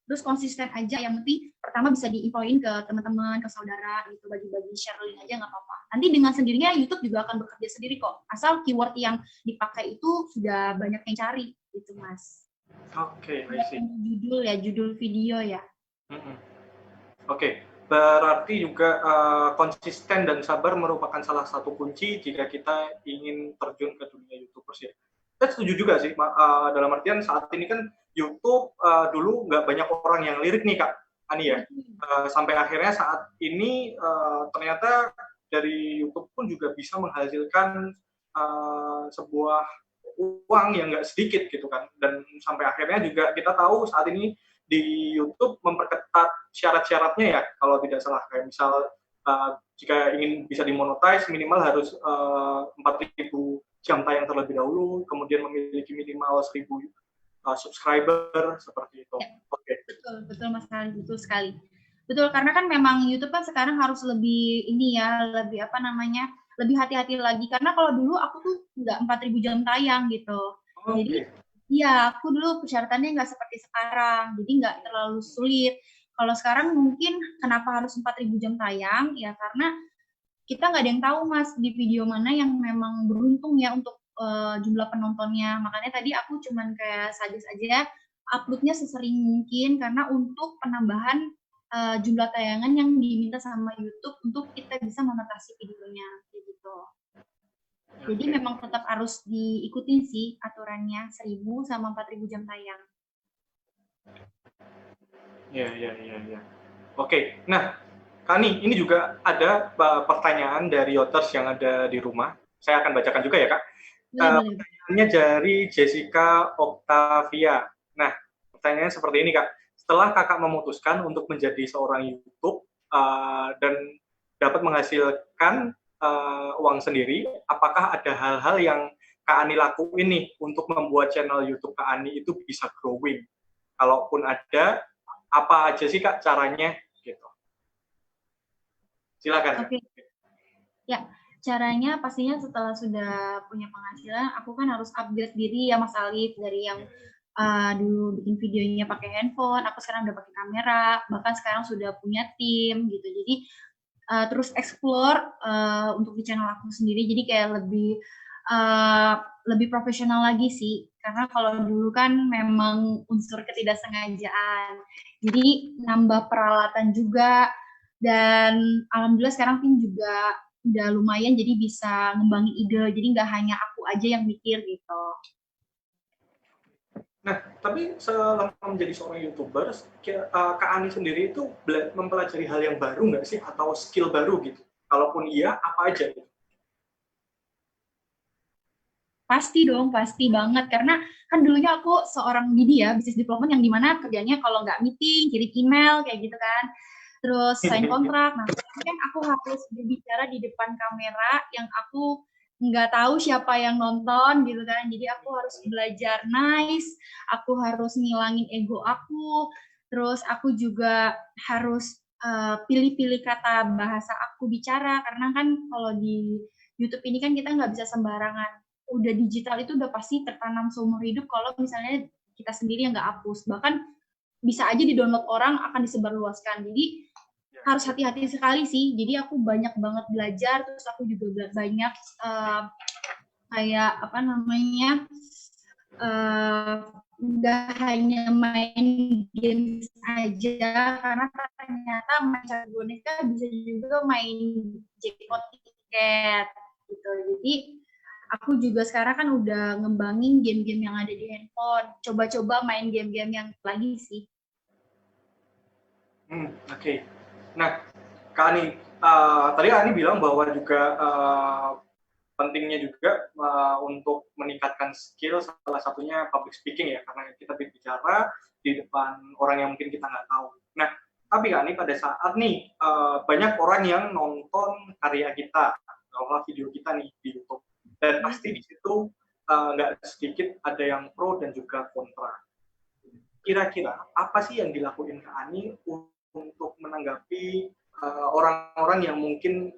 [SPEAKER 12] terus konsisten aja. Yang penting pertama bisa diinfoin ke teman-teman, ke saudara gitu, bagi-bagi share link aja nggak apa-apa. Nanti dengan sendirinya YouTube juga akan bekerja sendiri kok, asal keyword yang dipakai itu sudah banyak yang cari gitu Mas.
[SPEAKER 11] Oke,
[SPEAKER 12] judul video ya.
[SPEAKER 11] Oke, berarti juga konsisten dan sabar merupakan salah satu kunci jika kita ingin terjun ke dunia YouTubers ya. Saya setuju juga sih, dalam artian saat ini kan YouTube dulu nggak banyak orang yang lirik nih Kak Ani ya. Sampai akhirnya saat ini ternyata dari YouTube pun juga bisa menghasilkan sebuah uang yang nggak sedikit gitu kan. Dan sampai akhirnya juga kita tahu saat ini di YouTube memperketat syarat-syaratnya ya, kalau tidak salah, kayak misal jika ingin bisa dimonetize minimal harus 4.000 jam tayang terlebih dahulu, kemudian memiliki minimal 1.000 subscriber seperti itu.
[SPEAKER 12] Ya.
[SPEAKER 11] Oke.
[SPEAKER 12] Betul Mas Ali, betul sekali. Betul, karena kan memang YouTube kan sekarang harus lebih lebih lebih hati-hati lagi, karena kalau dulu aku tuh nggak 4.000 jam tayang gitu. Jadi iya, aku dulu persyaratannya nggak seperti sekarang, jadi nggak terlalu sulit. Kalau sekarang mungkin kenapa harus 4.000 jam tayang, ya karena kita nggak ada yang tahu Mas di video mana yang memang beruntung ya untuk jumlah penontonnya. Makanya tadi aku cuman kayak suggest aja uploadnya sesering mungkin, karena untuk penambahan jumlah tayangan yang diminta sama YouTube untuk kita bisa monetasi videonya gitu. Jadi memang tetap harus diikutin sih aturannya 1.000 sama 4.000 jam tayang.
[SPEAKER 11] Ya. Oke, nah Kani, ini juga ada pertanyaan dari Yoters yang ada di rumah. Saya akan bacakan juga ya Kak. Pertanyaannya dari Jessica Octavia. Nah, pertanyaannya seperti ini Kak. Setelah kakak memutuskan untuk menjadi seorang YouTube dan dapat menghasilkan uang sendiri, apakah ada hal-hal yang Kak Ani lakuin nih untuk membuat channel YouTube Kak Ani itu bisa growing? Kalaupun ada, apa aja sih Kak caranya? Gitu. Silakan.
[SPEAKER 12] Oke. Ya, caranya pastinya setelah sudah punya penghasilan, aku kan harus upgrade diri ya Mas Alif, dari yang dulu bikin videonya pakai handphone, aku sekarang udah pakai kamera, bahkan sekarang sudah punya tim gitu. Jadi terus explore untuk di channel aku sendiri, jadi kayak lebih profesional lagi sih. Karena kalau dulu kan memang unsur ketidaksengajaan, jadi nambah peralatan juga, dan alhamdulillah sekarang tim juga udah lumayan, jadi bisa ngembangin ide, jadi nggak hanya aku aja yang mikir gitu.
[SPEAKER 11] Nah, tapi selama menjadi seorang YouTuber, Kak Ani sendiri itu mempelajari hal yang baru nggak sih? Atau skill baru gitu? Kalaupun iya, apa aja gitu?
[SPEAKER 12] Pasti dong, pasti banget. Karena kan dulunya aku seorang business development yang dimana kerjanya kalau nggak meeting, kirim email, kayak gitu kan. Terus sign kontrak. Nah, kan aku harus berbicara di depan kamera yang aku nggak tahu siapa yang nonton gitu kan, jadi aku harus belajar nice, aku harus ngilangin ego aku, terus aku juga harus pilih-pilih kata bahasa aku bicara, karena kan kalau di YouTube ini kan kita nggak bisa sembarangan, udah digital itu udah pasti tertanam seumur hidup kalau misalnya kita sendiri yang nggak hapus, bahkan bisa aja di-download orang akan disebarluaskan, jadi harus hati-hati sekali sih. Jadi aku banyak banget belajar, terus aku juga banyak kayak nggak hanya main games aja, karena ternyata main boneka bisa juga main jackpot tiket gitu. Jadi aku juga sekarang kan udah ngembangin game-game yang ada di handphone, coba-coba main game-game yang lagi sih.
[SPEAKER 11] Oke. Nah, Kak Ani, tadi Kak Ani bilang bahwa juga pentingnya juga untuk meningkatkan skill, salah satunya public speaking ya, karena kita berbicara di depan orang yang mungkin kita nggak tahu. Nah, tapi Kak Ani pada saat nih banyak orang yang nonton karya kita, kalau video kita nih di YouTube, dan pasti di situ nggak sedikit ada yang pro dan juga kontra. Kira-kira apa sih yang dilakuin Kak Ani untuk menanggapi orang-orang yang mungkin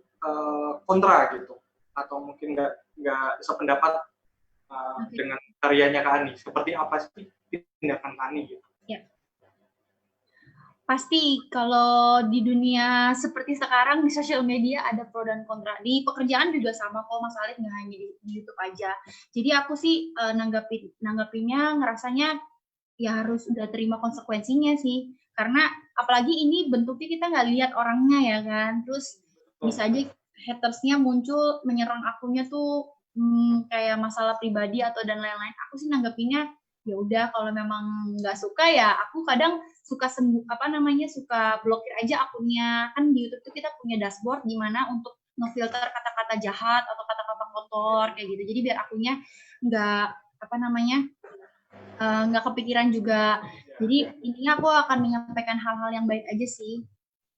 [SPEAKER 11] kontra gitu, atau mungkin nggak sependapat dengan karyanya Kak Ani? Seperti apa sih tindakan Kak Ani gitu?
[SPEAKER 12] Ya. Pasti kalau di dunia seperti sekarang di sosial media ada pro dan kontra. Di pekerjaan juga sama kok Mas Alif, nggak hanya di YouTube aja. Jadi aku sih nanggapinnya ngerasanya ya harus udah terima konsekuensinya sih. Karena apalagi ini bentuknya kita nggak lihat orangnya ya kan, terus bisa aja hatersnya muncul menyerang akunnya tuh kayak masalah pribadi atau dan lain-lain. Aku sih nanggepinnya ya udah, kalau memang nggak suka ya aku kadang suka suka blokir aja akunnya. Kan di YouTube tuh kita punya dashboard gimana untuk ngefilter kata-kata jahat atau kata-kata kotor kayak gitu. Jadi biar akunnya nggak nggak kepikiran juga. Jadi intinya aku akan menyampaikan hal-hal yang baik aja sih.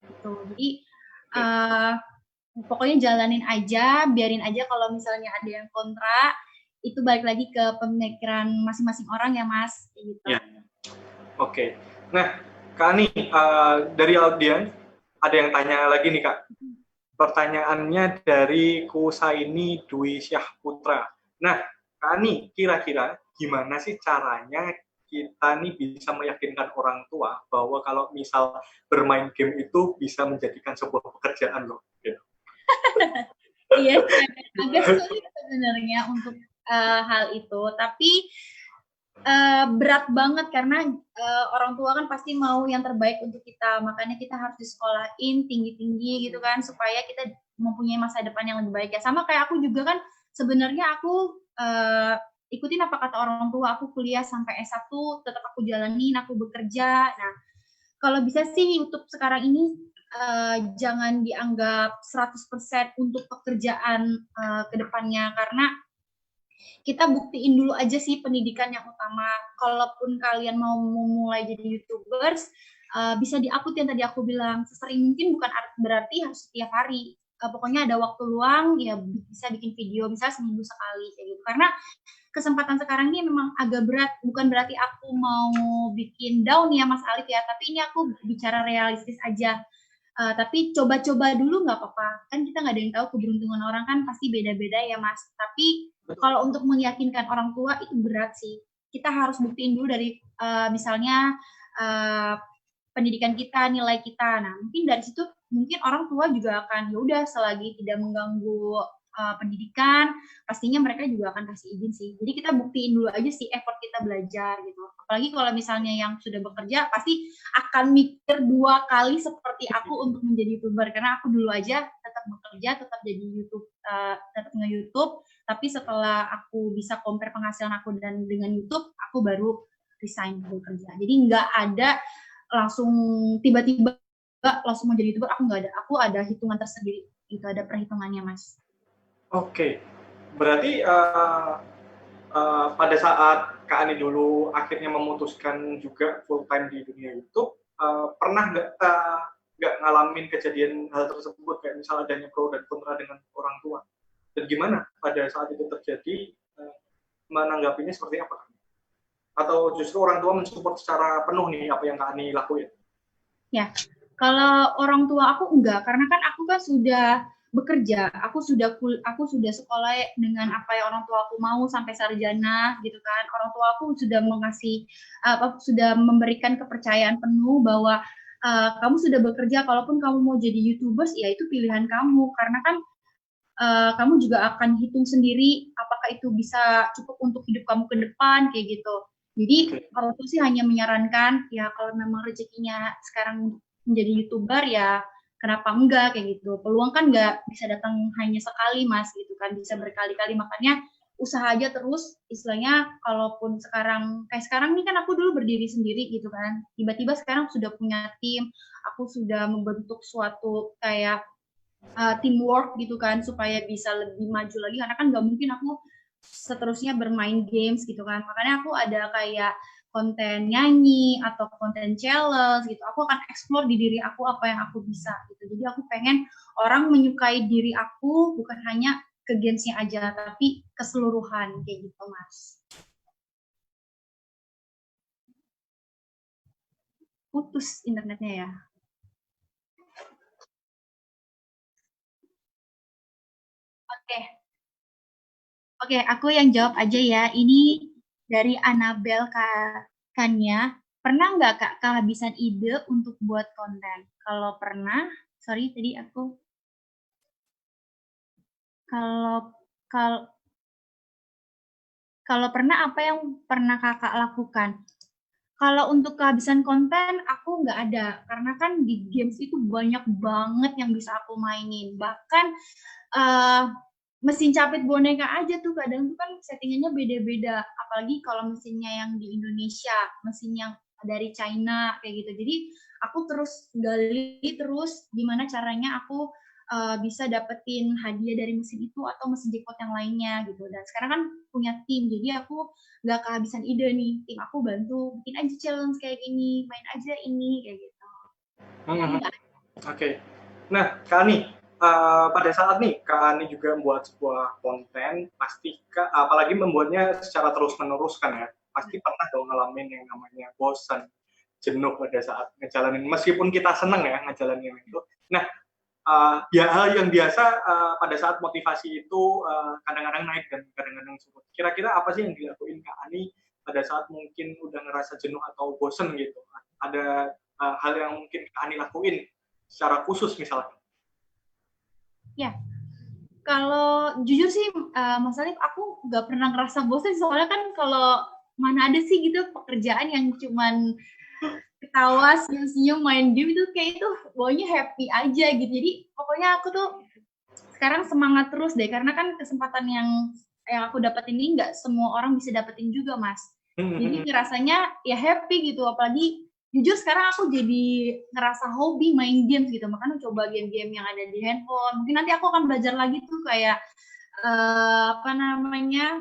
[SPEAKER 12] Gitu. Jadi pokoknya jalanin aja, biarin aja kalau misalnya ada yang kontra, itu balik lagi ke pemikiran masing-masing orang ya Mas, gitu.
[SPEAKER 11] Ya. Oke. Nah, Kak Ani, dari audiens ada yang tanya lagi nih Kak. Pertanyaannya dari Kusaini Dwi Syahputra. Nah, Kak Ani, kira-kira gimana sih caranya kita nih bisa meyakinkan orang tua bahwa kalau misal bermain game itu bisa menjadikan sebuah pekerjaan loh? Gitu.
[SPEAKER 12] Iya, agak sulit sebenarnya untuk hal itu, tapi berat banget karena orang tua kan pasti mau yang terbaik untuk kita, makanya kita harus disekolahin tinggi-tinggi gitu kan supaya kita mempunyai masa depan yang lebih baik ya. Sama kayak aku juga kan sebenarnya aku ikutin apa kata orang tua, aku kuliah sampai S1 tetap aku jalanin, aku bekerja. Nah, kalau bisa sih YouTube sekarang ini jangan dianggap 100% untuk pekerjaan ke depannya, karena kita buktiin dulu aja sih pendidikan yang utama. Kalaupun kalian mau mulai jadi YouTubers, bisa di-upload yang tadi aku bilang, sesering mungkin, bukan berarti harus setiap hari. Pokoknya ada waktu luang, ya bisa bikin video, misalnya seminggu sekali, kayak gitu. Karena kesempatan sekarang ini memang agak berat, bukan berarti aku mau bikin down ya Mas Alif ya, tapi ini aku bicara realistis aja. Tapi coba-coba dulu nggak apa-apa, kan kita nggak ada yang tahu, keberuntungan orang kan pasti beda-beda ya Mas. Tapi kalau untuk meyakinkan orang tua itu berat sih. Kita harus buktiin dulu dari misalnya pendidikan kita, nilai kita. Nah, mungkin dari situ mungkin orang tua juga akan ya udah, selagi tidak mengganggu pendidikan, pastinya mereka juga akan kasih izin sih. Jadi kita buktiin dulu aja sih effort kita belajar gitu. Apalagi kalau misalnya yang sudah bekerja pasti akan mikir 2 kali seperti aku untuk menjadi YouTuber, karena aku dulu aja tetap bekerja, tetap jadi YouTube, tetap nge-YouTube, tapi setelah aku bisa compare penghasilan aku dan dengan YouTube, aku baru resign bekerja. Jadi nggak ada langsung tiba-tiba langsung mau jadi YouTuber, aku nggak ada. Aku ada hitungan tersendiri, itu ada perhitungannya Mas.
[SPEAKER 11] Oke, berarti pada saat Kak Ani dulu akhirnya memutuskan juga full time di dunia YouTube, pernah nggak ngalamin kejadian hal tersebut, kayak misalnya adanya pro dan kontra dengan orang tua? Dan gimana pada saat itu terjadi, menanggapinya seperti apa? Atau justru orang tua mensupport secara penuh nih apa yang Kak Ani lakuin?
[SPEAKER 12] Ya, kalau orang tua aku enggak, karena kan aku kan sudah bekerja, aku sudah sekolah dengan apa yang orang tua aku mau sampai sarjana gitu kan. Orang tua aku sudah sudah memberikan kepercayaan penuh bahwa kamu sudah bekerja, kalaupun kamu mau jadi YouTubers ya itu pilihan kamu, karena kan kamu juga akan hitung sendiri apakah itu bisa cukup untuk hidup kamu ke depan kayak gitu. Jadi kalau aku sih hanya menyarankan ya kalau memang rezekinya sekarang menjadi YouTuber ya kenapa enggak kayak gitu. Peluang kan nggak bisa datang hanya sekali Mas gitu kan, bisa berkali-kali, makanya usaha aja terus. Istilahnya kalaupun kayak sekarang nih kan aku dulu berdiri sendiri gitu kan, tiba-tiba sekarang sudah punya tim, aku sudah membentuk suatu kayak teamwork gitu kan supaya bisa lebih maju lagi, karena kan nggak mungkin aku seterusnya bermain games gitu kan. Makanya aku ada kayak konten nyanyi atau konten challenge gitu, aku akan explore di diri aku apa yang aku bisa gitu. Jadi aku pengen orang menyukai diri aku bukan hanya ke gamesnya aja, tapi keseluruhan kayak gitu Mas. Putus internetnya ya. Oke, aku yang jawab aja ya. Ini dari Annabel Kania. Pernah nggak Kak kehabisan ide untuk buat konten? Kalau pernah, sorry tadi aku. Kalau pernah, apa yang pernah Kakak lakukan? Kalau untuk kehabisan konten, aku nggak ada. Karena kan di games itu banyak banget yang bisa aku mainin. Bahkan mesin capit boneka aja tuh kadang tuh kan settingannya beda-beda, apalagi kalau mesinnya yang di Indonesia, mesin yang dari China kayak gitu. Jadi aku terus gali terus gimana caranya aku bisa dapetin hadiah dari mesin itu atau mesin jackpot yang lainnya gitu. Dan sekarang kan punya tim, jadi aku nggak kehabisan ide nih, tim aku bantu bikin aja challenge kayak gini, main aja ini kayak gitu.
[SPEAKER 11] Oke. Nah Kak Ani, pada saat nih Kak Ani juga membuat sebuah konten, pasti apalagi membuatnya secara terus-menerus kan ya, pasti pernah dong ngalamin yang namanya bosan, jenuh pada saat ngejalanin, meskipun kita seneng ya ngejalanin itu. Nah, ya hal yang biasa pada saat motivasi itu kadang-kadang naik dan kadang-kadang surut. Kira-kira apa sih yang dilakuin Kak Ani pada saat mungkin udah ngerasa jenuh atau bosen gitu? Ada hal yang mungkin Kak Ani lakuin secara khusus misalnya?
[SPEAKER 12] Ya, kalau jujur sih Mas Alif, aku nggak pernah ngerasa bosan, soalnya kan kalau mana ada sih gitu pekerjaan yang cuman ketawa, senyum-senyum, main game itu kayak itu bawanya happy aja gitu. Jadi pokoknya aku tuh sekarang semangat terus deh, karena kan kesempatan yang aku dapetin ini nggak semua orang bisa dapetin juga, Mas. Jadi ngerasanya ya happy gitu, apalagi jujur sekarang aku jadi ngerasa hobi main games gitu, makanya coba game-game yang ada di handphone. Mungkin nanti aku akan belajar lagi tuh kayak apa namanya,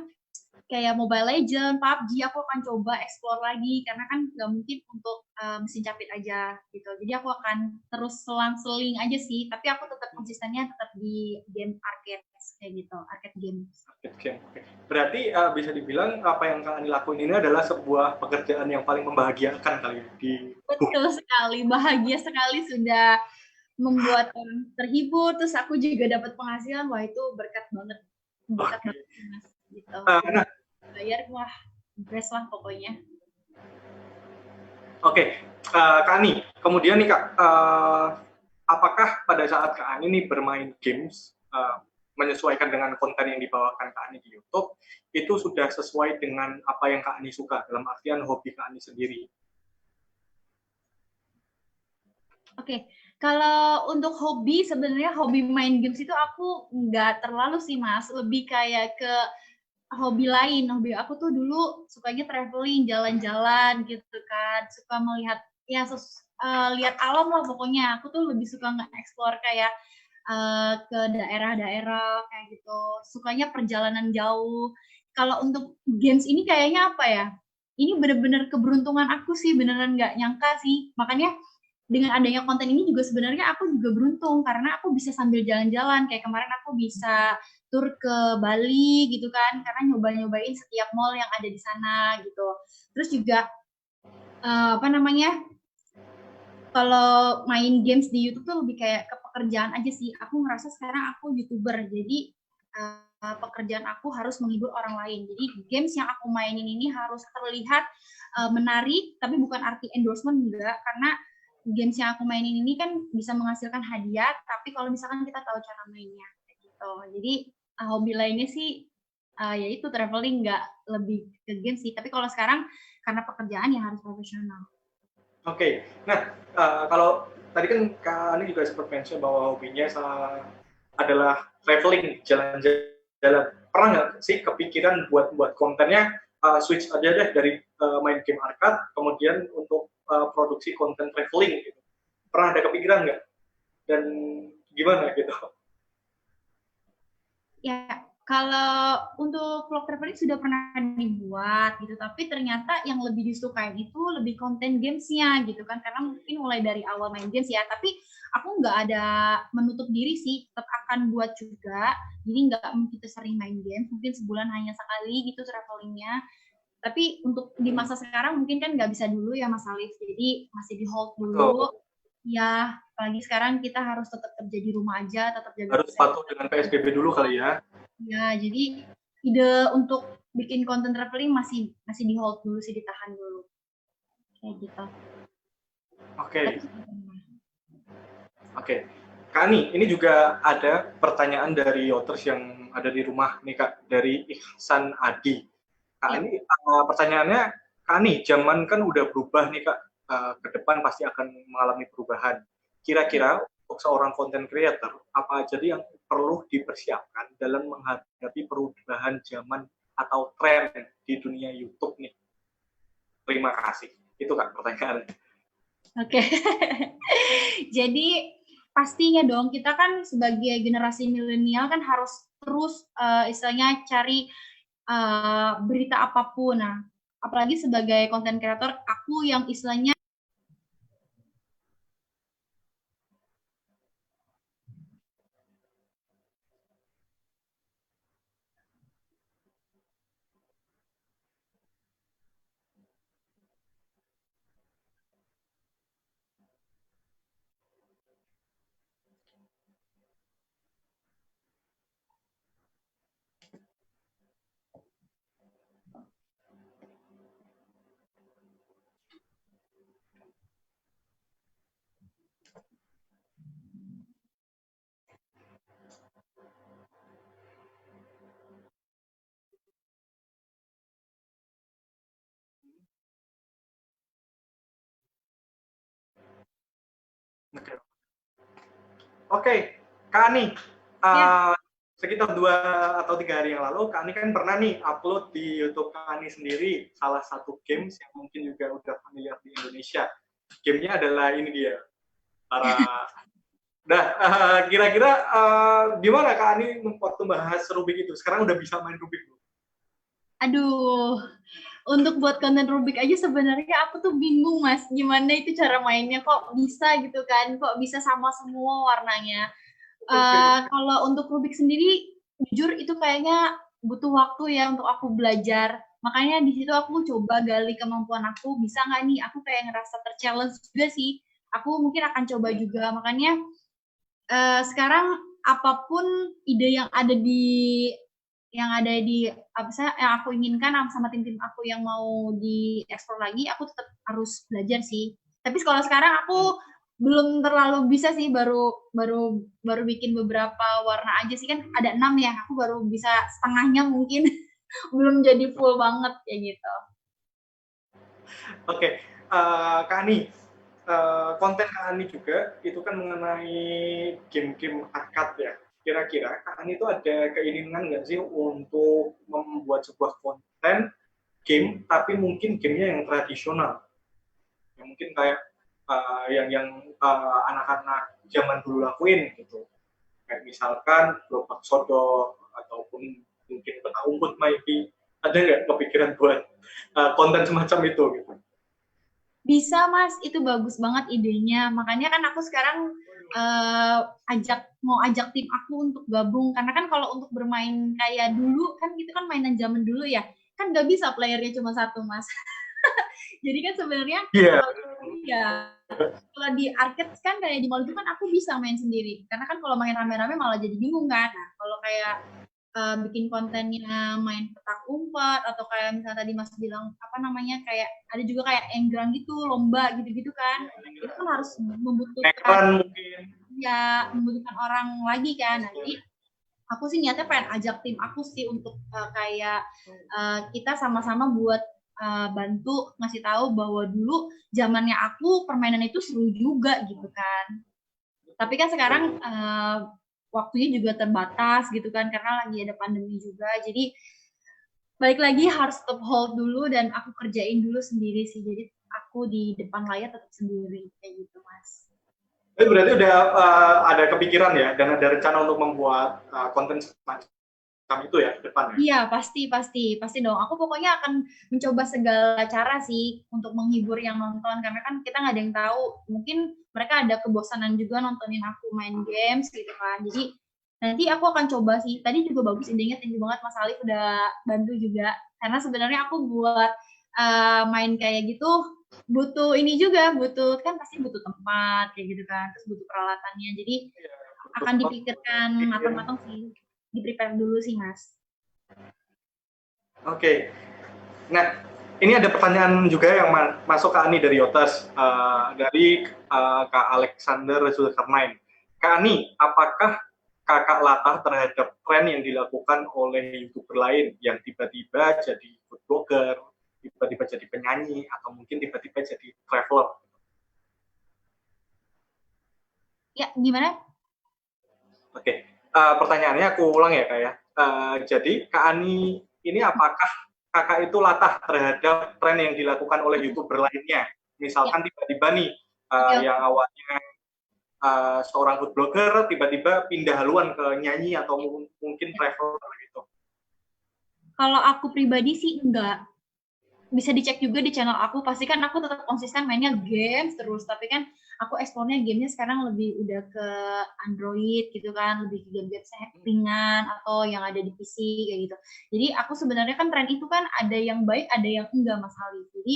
[SPEAKER 12] kayak Mobile Legends, PUBG, aku akan coba explore lagi, karena kan nggak mungkin untuk mesin capit aja gitu. Jadi aku akan terus selang-seling aja sih, tapi aku tetap konsistennya tetap di game arcade kayak gitu, arcade games.
[SPEAKER 11] Oke. Berarti bisa dibilang apa yang kalian lakuin ini adalah sebuah pekerjaan yang paling membahagiakan kali di.
[SPEAKER 12] Betul sekali, bahagia sekali, sudah membuat orang terhibur, terus aku juga dapat penghasilan, wah itu berkat banget, Mas. Gitu.
[SPEAKER 11] Nah,
[SPEAKER 12] bayar, wah best lah pokoknya.
[SPEAKER 11] Oke, Kak Ani, kemudian nih Kak, apakah pada saat Kak Ani nih bermain games, menyesuaikan dengan konten yang dibawakan Kak Ani di YouTube, itu sudah sesuai dengan apa yang Kak Ani suka, dalam artian hobi Kak Ani sendiri?
[SPEAKER 12] Oke, kalau untuk hobi, sebenarnya hobi main games itu aku nggak terlalu sih, Mas. Lebih kayak ke hobi lain. Hobi aku tuh dulu sukanya traveling, jalan-jalan gitu kan. Suka melihat, ya lihat alam lah pokoknya. Aku tuh lebih suka nge-explore kayak ke daerah-daerah kayak gitu. Sukanya perjalanan jauh. Kalau untuk games ini kayaknya apa ya? Ini bener-bener keberuntungan aku sih, beneran nggak nyangka sih. Makanya dengan adanya konten ini juga sebenarnya aku juga beruntung, karena aku bisa sambil jalan-jalan. Kayak kemarin aku bisa tur ke Bali gitu kan, karena nyoba-nyobain setiap mall yang ada di sana gitu. Terus juga apa namanya, kalau main games di YouTube tuh lebih kayak ke pekerjaan aja sih. Aku ngerasa sekarang aku YouTuber, jadi pekerjaan aku harus menghibur orang lain. Jadi games yang aku mainin ini harus terlihat menarik, tapi bukan arti endorsement, enggak, karena games yang aku mainin ini kan bisa menghasilkan hadiah, tapi kalau misalkan kita tahu cara mainnya gitu. Jadi hobi lainnya sih yaitu traveling, nggak lebih ke games sih. Tapi kalau sekarang karena pekerjaan ya harus profesional.
[SPEAKER 11] Oke, nah kalau tadi kan Kak Ani juga sempat mention bahwa hobinya adalah traveling, jalan-jalan. Pernah nggak sih kepikiran buat kontennya switch aja deh dari main game arcade, kemudian untuk produksi konten traveling gitu? Pernah ada kepikiran nggak? Dan gimana gitu?
[SPEAKER 12] Ya, kalau untuk vlog traveling sudah pernah dibuat gitu, tapi ternyata yang lebih disukai itu lebih konten gamesnya gitu kan, karena mungkin mulai dari awal main games ya, tapi aku nggak ada menutup diri sih, tetap akan buat juga. Jadi nggak mungkin sering main games, mungkin sebulan hanya sekali gitu travelingnya. Tapi untuk di masa sekarang mungkin kan nggak bisa dulu ya Mas Alif, jadi masih di hold dulu. Ya, apalagi sekarang kita harus tetap kerja di rumah aja, tetap jaga
[SPEAKER 11] harus patuh dengan PSBB dulu kali ya.
[SPEAKER 12] Ya, jadi ide untuk bikin konten traveling masih di hold dulu sih, ditahan dulu. Kayak gitu.
[SPEAKER 11] Oke. Kak Ani, ini juga ada pertanyaan dari Yoters yang ada di rumah nih Kak, dari Ihsan Adi. Kak Ani, pertanyaannya, Kak Ani, zaman kan udah berubah nih Kak, ke depan pasti akan mengalami perubahan. Kira-kira untuk seorang content creator, apa aja yang perlu dipersiapkan dalam menghadapi perubahan zaman atau tren di dunia YouTube nih? Terima kasih. Itu Kak pertanyaannya.
[SPEAKER 12] Oke. Jadi pastinya dong, kita kan sebagai generasi milenial kan harus terus istilahnya cari berita apapun. Nah, apalagi sebagai content creator, aku yang istilahnya
[SPEAKER 11] Oke. Oke, Kak Ani, sekitar 2 atau 3 hari yang lalu, Kak Ani kan pernah nih upload di YouTube Kak Ani sendiri salah satu games yang mungkin juga udah familiar di Indonesia. Gamenya adalah ini dia, para kira-kira gimana Kak Ani waktu bahas Rubik itu? Sekarang udah bisa main Rubik belum?
[SPEAKER 12] Aduh, untuk buat konten Rubik aja sebenarnya aku tuh bingung Mas, gimana itu cara mainnya, kok bisa gitu kan, kok bisa sama semua warnanya. Kalau untuk Rubik sendiri, jujur itu kayaknya butuh waktu ya untuk aku belajar. Makanya di situ aku coba gali kemampuan aku, bisa nggak nih? Aku kayak ngerasa terchallenge juga sih. Aku mungkin akan coba juga. Makanya sekarang apapun ide yang ada di apa sih yang aku inginkan sama tim-tim aku yang mau dieksplor lagi, aku tetap harus belajar sih. Tapi kalau sekarang aku belum terlalu bisa sih, baru bikin beberapa warna aja sih, kan ada 6 ya, aku baru bisa setengahnya mungkin. Belum jadi full banget kayak gitu.
[SPEAKER 11] Oke, Kak Ani, konten Kak Ani juga itu kan mengenai game-game arcade ya. Kira-kira Kak Ani itu ada keinginan nggak sih untuk membuat sebuah konten game, tapi mungkin gamenya yang tradisional, yang mungkin kayak yang anak-anak zaman dulu lakuin gitu, kayak misalkan gerobak sodok ataupun mungkin peta umpet, maybe ada nggak kepikiran buat konten semacam itu gitu?
[SPEAKER 12] Bisa Mas, itu bagus banget idenya. Makanya kan aku sekarang mau ajak tim aku untuk gabung, karena kan kalau untuk bermain kayak dulu kan gitu kan mainan zaman dulu ya, kan nggak bisa playernya cuma 1 Mas. Jadi kan sebenarnya kalau di arcade kan kayak di mall itu kan aku bisa main sendiri, karena kan kalau main rame-rame malah jadi bingung kan. Nah, kalau kayak bikin kontennya main petak umpet, atau kayak misalnya tadi Mas bilang apa namanya, kayak ada juga kayak enggrang gitu, lomba gitu-gitu kan, itu kan harus membutuhkan membutuhkan orang lagi kan. Nah, jadi aku sih niatnya pengen ajak tim aku sih untuk kayak kita sama-sama buat bantu ngasih tahu bahwa dulu zamannya aku permainan itu seru juga gitu kan. Tapi kan sekarang waktunya juga terbatas gitu kan, karena lagi ada pandemi juga. Jadi balik lagi harus tetap hold dulu dan aku kerjain dulu sendiri sih. Jadi aku di depan layar tetap sendiri kayak gitu Mas.
[SPEAKER 11] Itu berarti udah ada kepikiran ya, dan ada rencana untuk membuat konten semacam itu ya ke depan ya?
[SPEAKER 12] Iya, pasti dong. Aku pokoknya akan mencoba segala cara sih untuk menghibur yang nonton, karena kan kita nggak ada yang tahu, mungkin mereka ada kebosanan juga nontonin aku main games gitu kan. Jadi nanti aku akan coba sih. Tadi juga bagus idenya, thank you banget Mas Alif udah bantu juga, karena sebenarnya aku buat main kayak gitu butuh ini juga, kan pasti butuh tempat kayak gitu kan, terus butuh peralatannya. Jadi akan dipikirkan matang-matang sih, di-prepare dulu sih Mas.
[SPEAKER 11] Oke. Nah, ini ada pertanyaan juga yang masuk ke Ani dari Yotas, dari Kak Alexander Zulkarnain. Kak Ani, apakah Kakak latah terhadap tren yang dilakukan oleh YouTuber lain yang tiba-tiba jadi food blogger, tiba-tiba jadi penyanyi, atau mungkin tiba-tiba jadi traveler?
[SPEAKER 12] Ya, gimana?
[SPEAKER 11] Oke, pertanyaannya aku ulang ya Kak ya. Jadi Kak Ani ini apakah Kakak itu latah terhadap tren yang dilakukan oleh YouTuber lainnya? Misalkan tiba-tiba nih yang awalnya seorang food blogger tiba-tiba pindah haluan ke nyanyi atau mungkin traveler gitu.
[SPEAKER 12] Kalau aku pribadi sih enggak. Bisa dicek juga di channel aku, pasti kan aku tetap konsisten mainnya games terus, tapi kan aku eksplornya gamenya sekarang lebih udah ke Android gitu kan, lebih ke game-game ringan atau yang ada di PC kayak gitu. Jadi aku sebenarnya kan tren itu kan ada yang baik, ada yang enggak Mas Ali. Jadi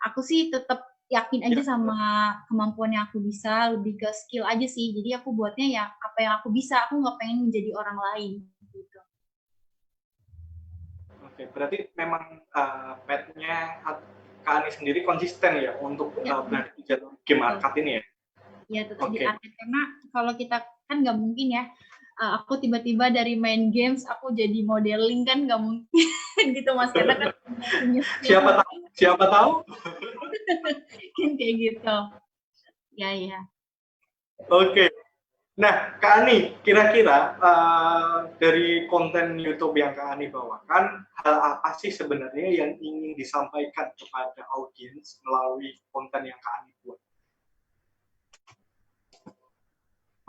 [SPEAKER 12] aku sih tetap yakin aja sama kemampuan yang aku bisa, lebih ke skill aja sih. Jadi aku buatnya ya apa yang aku bisa, aku nggak pengen menjadi orang lain gitu.
[SPEAKER 11] Oke, berarti memang path-nya Kak Ani sendiri konsisten ya untuk berada di jalur game arcade ini ya?
[SPEAKER 12] Ya, tetap di arcade, karena kalau kita kan nggak mungkin ya, aku tiba-tiba dari main games aku jadi modeling kan nggak mungkin gitu Mas, karena kan
[SPEAKER 11] siapa tahu
[SPEAKER 12] kan kayak gitu. Ya.
[SPEAKER 11] Oke. Nah, Kak Ani, kira-kira dari konten YouTube yang Kak Ani bawakan, hal apa sih sebenarnya yang ingin disampaikan kepada audiens melalui konten yang Kak Ani buat?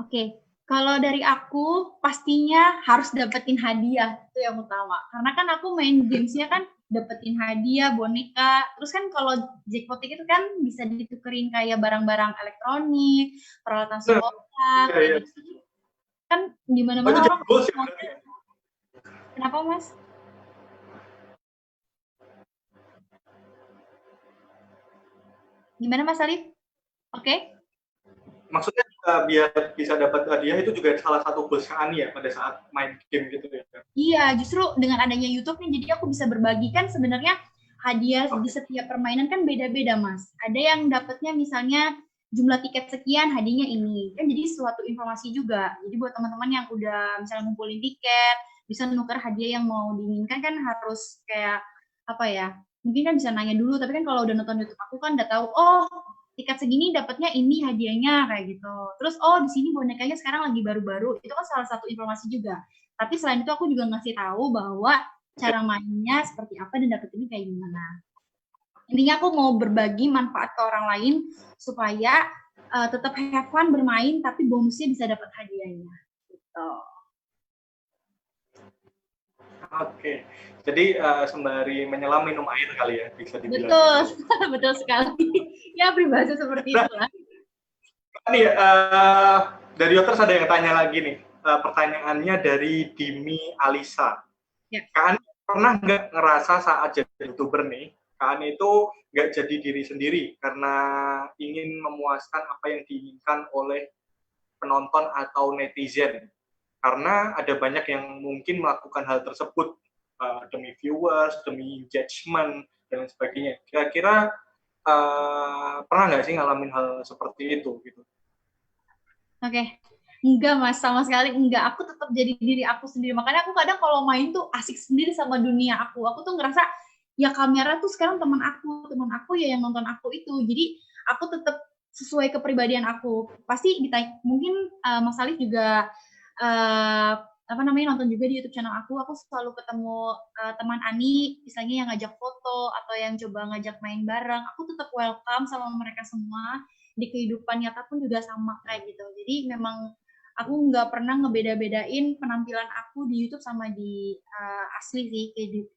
[SPEAKER 12] Oke, kalau dari aku pastinya harus dapetin hadiah, itu yang utama. Karena kan aku main gamesnya kan dapetin hadiah, boneka. Terus kan kalau jackpot itu kan bisa ditukerin kayak barang-barang elektronik, peralatan sekolah, kayak gitu. Kan di mana-mana orang. Kenapa, Mas? Gimana, Mas Alif? Oke?
[SPEAKER 11] Maksudnya biar bisa dapat hadiah itu juga salah satu goals Kak Ani ya pada saat main game gitu ya?
[SPEAKER 12] Iya, justru dengan adanya YouTube nih, jadi aku bisa berbagi kan sebenarnya hadiah di setiap permainan kan beda-beda, Mas. Ada yang dapatnya misalnya jumlah tiket sekian, hadiahnya ini. Kan jadi suatu informasi juga. Jadi buat teman-teman yang udah misalnya ngumpulin tiket, bisa nuker hadiah yang mau diinginkan kan harus kayak apa ya? Mungkin kan bisa nanya dulu, tapi kan kalau udah nonton YouTube aku kan udah tahu, oh tiket segini dapatnya ini hadiahnya kayak gitu. Terus oh di sini bonekanya sekarang lagi baru-baru. Itu kan salah satu informasi juga. Tapi selain itu aku juga ngasih tahu bahwa cara mainnya seperti apa dan dapetinnya kayak gimana. Intinya aku mau berbagi manfaat ke orang lain supaya tetap have fun bermain tapi bonusnya bisa dapat hadiahnya. Gitu.
[SPEAKER 11] Oke, jadi sembari menyelam minum air kali ya bisa dibilang.
[SPEAKER 12] Betul, betul sekali. Ya peribahasa seperti itulah.
[SPEAKER 11] Nih dari Youters ada yang tanya lagi nih. Pertanyaannya dari Dimi Alisa.
[SPEAKER 12] Ya.
[SPEAKER 11] Kak Ani pernah nggak ngerasa saat jadi YouTuber nih, Kak Ani itu nggak jadi diri sendiri karena ingin memuaskan apa yang diinginkan oleh penonton atau netizen? Karena ada banyak yang mungkin melakukan hal tersebut demi viewers, demi engagement, dan lain sebagainya. Kira-kira pernah nggak sih ngalamin hal seperti itu? Gitu?
[SPEAKER 12] Oke. Enggak, Mas, sama sekali enggak. Aku tetap jadi diri aku sendiri. Makanya aku kadang kalau main tuh asik sendiri sama dunia aku. Aku tuh ngerasa ya kamera tuh sekarang teman aku ya yang nonton aku itu. Jadi aku tetap sesuai kepribadian aku. Pasti ditanya, mungkin Mas Alif juga nonton juga di YouTube channel aku selalu ketemu teman Ani, misalnya yang ngajak foto atau yang coba ngajak main bareng. Aku tetap welcome sama mereka semua. Di kehidupan nyata pun juga sama kayak gitu. Jadi memang aku nggak pernah ngebeda-bedain penampilan aku di YouTube sama di asli sih,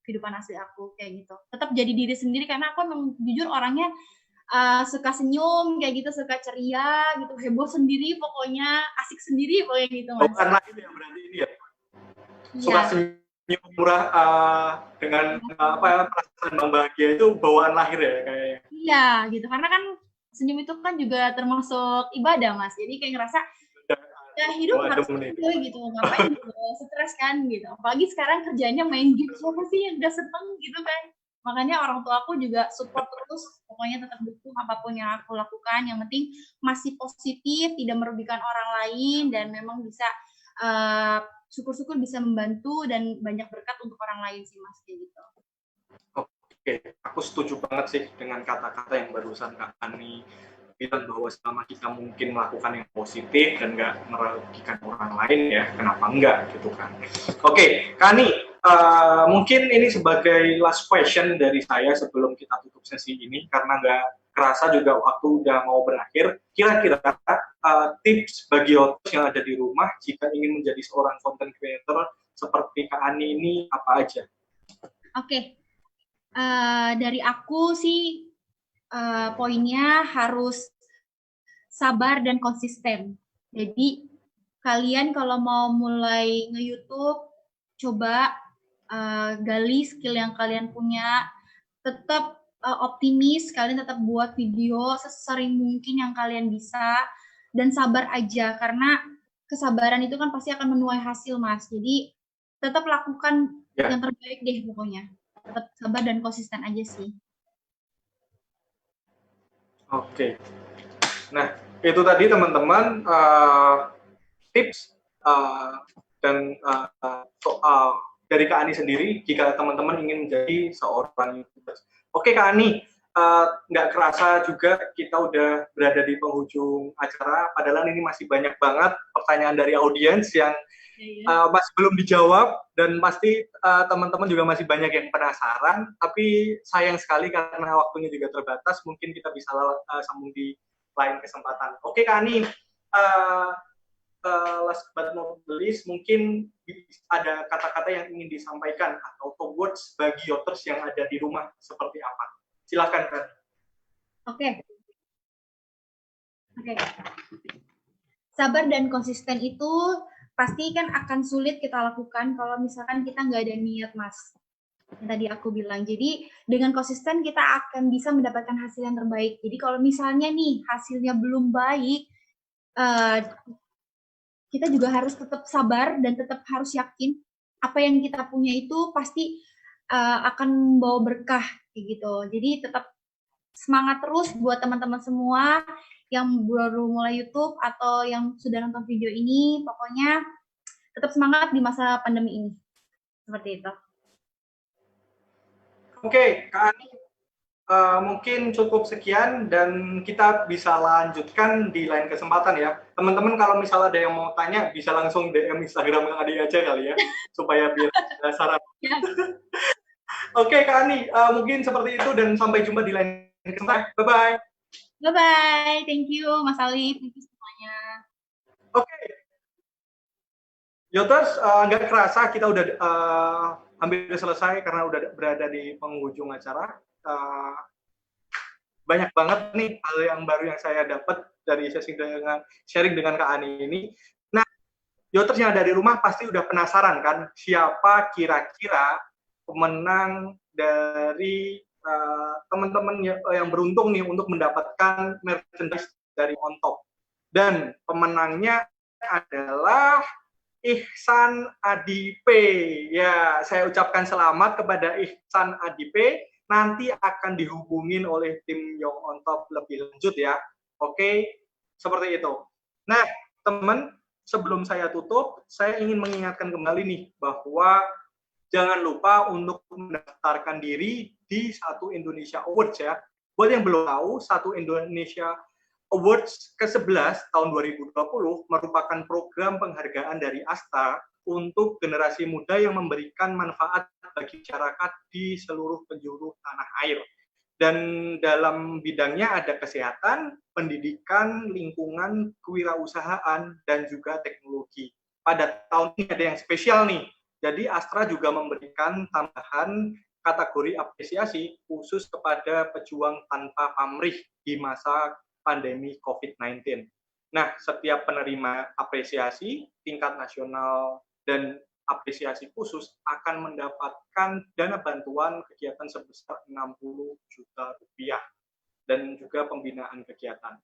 [SPEAKER 12] kehidupan asli aku kayak gitu. Tetap jadi diri sendiri karena aku memang jujur orangnya suka senyum kayak gitu, suka ceria gitu, heboh sendiri pokoknya, asik sendiri pokoknya gitu, Mas.
[SPEAKER 11] Bawaan lahir ya berarti ini ya? Suka senyum murah dengan perasaan bahagia itu bawaan lahir ya kayaknya?
[SPEAKER 12] Iya gitu, karena kan senyum itu kan juga termasuk ibadah, Mas. Jadi kayak ngerasa ya hidup harus gitu, ngapain gitu, stres kan gitu. Apalagi sekarang kerjanya main game, siapa sih yang gak seneng gitu kan. Makanya orang tua aku juga support terus, pokoknya tetap dukung apapun yang aku lakukan. Yang penting masih positif, tidak merugikan orang lain, dan memang bisa syukur-syukur bisa membantu dan banyak berkat untuk orang lain sih, Mas, kayak gitu.
[SPEAKER 11] Oke, aku setuju banget sih dengan kata-kata yang barusan Kak Ani bilang bahwa selama kita mungkin melakukan yang positif dan nggak merugikan orang lain ya, kenapa enggak gitu kan. Oke, Kak Ani, mungkin ini sebagai last question dari saya sebelum kita tutup sesi ini, karena nggak kerasa juga waktu udah mau berakhir. Kira-kira tips bagi host yang ada di rumah jika ingin menjadi seorang content creator seperti Kak Ani ini apa aja?
[SPEAKER 12] Oke, dari aku sih poinnya harus sabar dan konsisten. Jadi kalian kalau mau mulai nge-YouTube, coba gali skill yang kalian punya, tetap optimis, kalian tetap buat video sesering mungkin yang kalian bisa, dan sabar aja, karena kesabaran itu kan pasti akan menuai hasil, Mas. Jadi tetap lakukan yang terbaik deh pokoknya. Tetap sabar dan konsisten aja sih.
[SPEAKER 11] Oke. Nah, itu tadi teman-teman tips dan soal dari Kak Ani sendiri jika teman-teman ingin menjadi seorang YouTuber. Oke Kak Ani, nggak kerasa juga kita udah berada di penghujung acara, padahal ini masih banyak banget pertanyaan dari audiens yang masih belum dijawab, dan pasti teman-teman juga masih banyak yang penasaran, tapi sayang sekali karena waktunya juga terbatas, mungkin kita bisa sambung di lain kesempatan. Oke Kak Ani, last but not least, mungkin ada kata-kata yang ingin disampaikan atau words bagi Yoters yang ada di rumah seperti apa? Silakan Kak.
[SPEAKER 12] Oke. Sabar dan konsisten itu pasti kan akan sulit kita lakukan kalau misalkan kita nggak ada niat, Mas. Yang tadi aku bilang. Jadi dengan konsisten kita akan bisa mendapatkan hasil yang terbaik. Jadi kalau misalnya nih hasilnya belum baik, kita juga harus tetap sabar dan tetap harus yakin apa yang kita punya itu pasti akan membawa berkah kayak gitu. Jadi tetap semangat terus buat teman-teman semua yang baru mulai YouTube atau yang sudah nonton video ini, pokoknya tetap semangat di masa pandemi ini. Seperti itu.
[SPEAKER 11] Oke, Kak Ani, mungkin cukup sekian dan kita bisa lanjutkan di lain kesempatan ya. Teman-teman kalau misalnya ada yang mau tanya, bisa langsung DM Instagram Kak Adi aja kali ya, supaya biar saran. Oke, Kak Ani, mungkin seperti itu dan sampai jumpa di lain kesempatan. Bye-bye.
[SPEAKER 12] Bye-bye, thank you Mas Alif, thank you semuanya.
[SPEAKER 11] Oke. Yoters, nggak kerasa kita udah hampir selesai karena udah berada di penghujung acara. Banyak banget nih hal yang baru yang saya dapat dari sharing dengan Kak Ani ini. Nah, Yoters yang ada di rumah pasti udah penasaran kan siapa kira-kira pemenang dari teman-teman yang beruntung nih untuk mendapatkan merchandise dari On Top. Dan pemenangnya adalah Ihsan Adipe. Ya, saya ucapkan selamat kepada Ihsan Adipe. Nanti akan dihubungin oleh tim Young On Top lebih lanjut ya. Oke, seperti itu. Nah, teman, sebelum saya tutup, saya ingin mengingatkan kembali nih bahwa jangan lupa untuk mendaftarkan diri di Satu Indonesia Awards ya. Buat yang belum tahu, Satu Indonesia Awards ke-11 tahun 2020 merupakan program penghargaan dari Astra untuk generasi muda yang memberikan manfaat bagi masyarakat di seluruh penjuru tanah air. Dan dalam bidangnya ada kesehatan, pendidikan, lingkungan, kewirausahaan, dan juga teknologi. Pada tahun ini ada yang spesial nih. Jadi Astra juga memberikan tambahan kategori apresiasi khusus kepada pejuang tanpa pamrih di masa pandemi COVID-19. Nah, setiap penerima apresiasi tingkat nasional dan apresiasi khusus akan mendapatkan dana bantuan kegiatan sebesar 60 juta rupiah dan juga pembinaan kegiatan.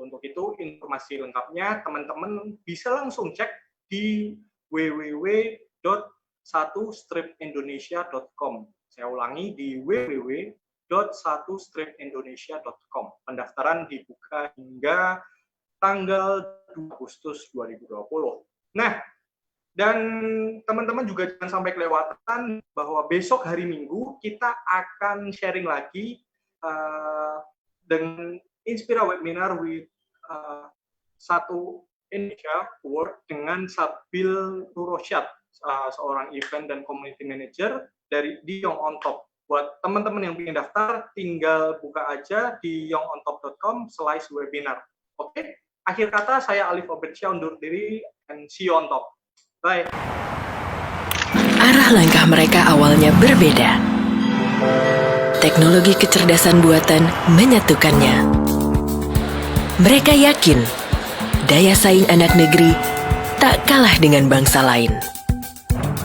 [SPEAKER 11] Untuk itu, informasi lengkapnya teman-teman bisa langsung cek di www.satu-indonesia.com. Saya ulangi di www.satu-indonesia.com. Pendaftaran dibuka hingga tanggal 2 Agustus 2020. Nah, dan teman-teman juga jangan sampai kelewatan bahwa besok hari Minggu kita akan sharing lagi dengan Inspira Webinar with Satu Indonesia Award dengan Sabil Nurosyad, seorang event dan community manager dari di Young On Top. Buat teman-teman yang ingin daftar, tinggal buka aja di youngontop.com/webinar. Oke, akhir kata saya Alif Obersyah undur diri and see you on top. Bye.
[SPEAKER 3] Arah langkah mereka awalnya berbeda. Teknologi kecerdasan buatan menyatukannya. Mereka yakin daya saing anak negeri tak kalah dengan bangsa lain.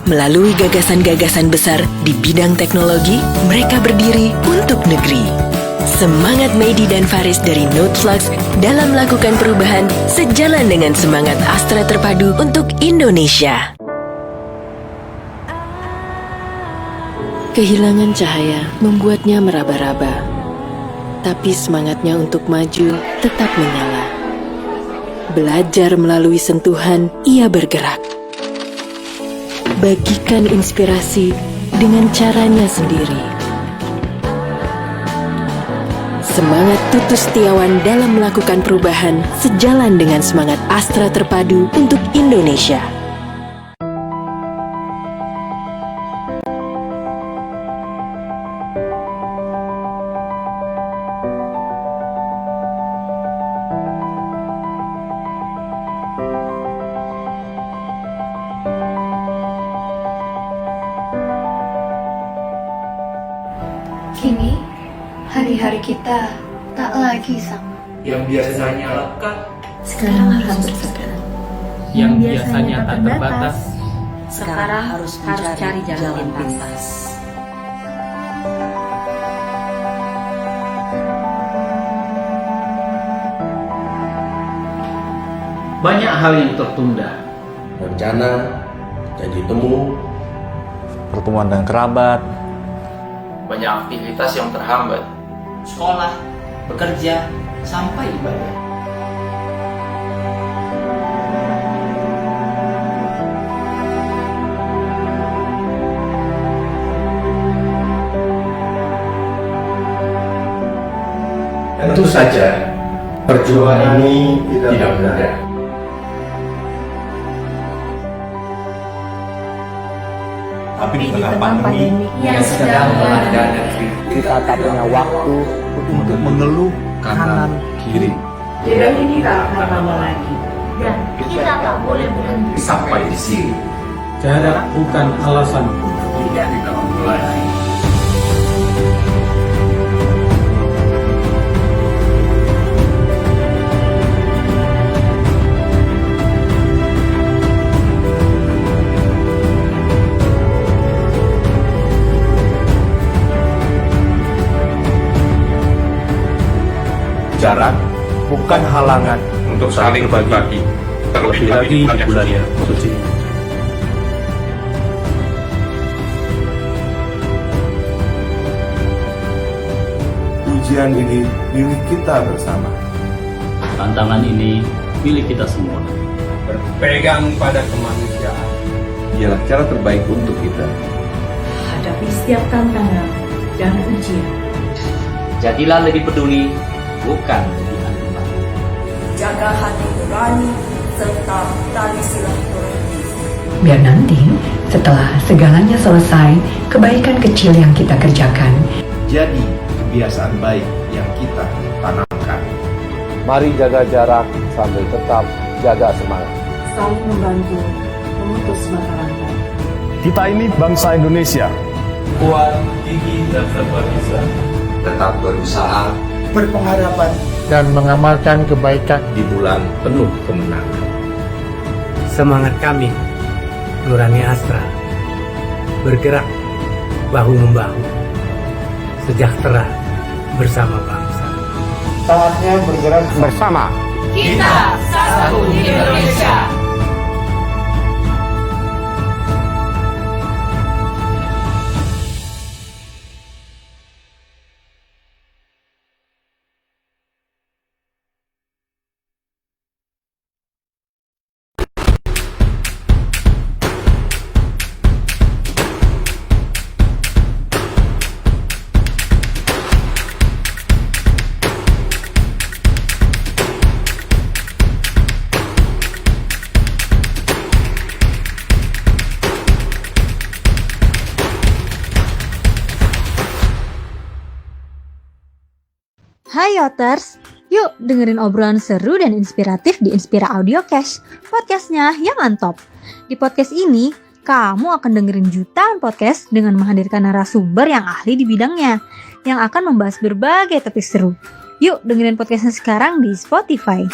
[SPEAKER 3] Melalui gagasan-gagasan besar di bidang teknologi, mereka berdiri untuk negeri. Semangat Medi dan Faris dari Noteflux dalam melakukan perubahan sejalan dengan semangat Astra terpadu untuk Indonesia. Kehilangan cahaya membuatnya meraba-raba, tapi semangatnya untuk maju tetap menyala. Belajar melalui sentuhan, ia bergerak. Bagikan inspirasi dengan caranya sendiri. Semangat Tutu Setiawan dalam melakukan perubahan sejalan dengan semangat Astra terpadu untuk Indonesia.
[SPEAKER 2] Kini, hari-hari kita tak lagi sama.
[SPEAKER 9] Yang biasanya lekat,
[SPEAKER 2] Sekarang harus bersekat.
[SPEAKER 5] Yang biasanya tak terbatas,
[SPEAKER 6] Sekarang harus cari jalan pintas.
[SPEAKER 9] banyak hal yang tertunda.
[SPEAKER 7] Rencana, janji temu,
[SPEAKER 8] Pertemuan dengan kerabat,
[SPEAKER 9] Banyak aktivitas yang terhambat.
[SPEAKER 6] Sekolah, bekerja, sampai ibadah.
[SPEAKER 7] tentu saja perjuangan ini tidak mudah.
[SPEAKER 8] tapi di tengah pandemi
[SPEAKER 1] yang sedang melanda negeri,
[SPEAKER 10] Kita tak punya waktu
[SPEAKER 8] untuk mengeluh
[SPEAKER 10] kanan
[SPEAKER 7] Kiri,
[SPEAKER 6] Jadi ini tak akan lama lagi. Dan kita tak boleh berhenti.
[SPEAKER 7] sampai di sini.
[SPEAKER 10] jarak bukan alasan.
[SPEAKER 6] Tidak
[SPEAKER 7] Mulai.
[SPEAKER 8] jarak bukan halangan
[SPEAKER 7] Untuk saling berbagi,
[SPEAKER 8] terlebih lagi di bulan suci.
[SPEAKER 7] Ujian ini milik kita bersama.
[SPEAKER 5] Tantangan ini milik kita semua.
[SPEAKER 10] Berpegang pada kemanusiaan.
[SPEAKER 7] Ialah cara terbaik untuk kita.
[SPEAKER 6] hadapi setiap tantangan dan ujian.
[SPEAKER 5] Jadilah lebih peduli, bukan lebih antipati.
[SPEAKER 6] Jaga hati nurani serta tali silaturahmi.
[SPEAKER 4] Biar nanti, setelah segalanya selesai, kebaikan kecil yang kita kerjakan
[SPEAKER 7] Jadi kebiasaan baik yang kita tanamkan. Mari jaga jarak sambil tetap jaga semangat.
[SPEAKER 6] Saling membantu memutus mata rantai.
[SPEAKER 8] Kita ini bangsa Indonesia.
[SPEAKER 9] Kuat, tinggi, dan serba bisa.
[SPEAKER 7] Tetap berusaha
[SPEAKER 10] Berpengharapan dan mengamalkan kebaikan.
[SPEAKER 7] di bulan penuh kemenangan.
[SPEAKER 10] Semangat kami, Nurani Astra, bergerak bahu-membahu, sejahtera bersama bangsa. Saatnya bergerak bersama.
[SPEAKER 1] Kita satu Indonesia.
[SPEAKER 13] Hai Yoters, yuk dengerin obrolan seru dan inspiratif di Inspira Audio Cash, podcastnya yang mantap. Di podcast ini, kamu akan dengerin jutaan podcast dengan menghadirkan narasumber yang ahli di bidangnya, yang akan membahas berbagai topik seru. Yuk dengerin podcastnya sekarang di Spotify.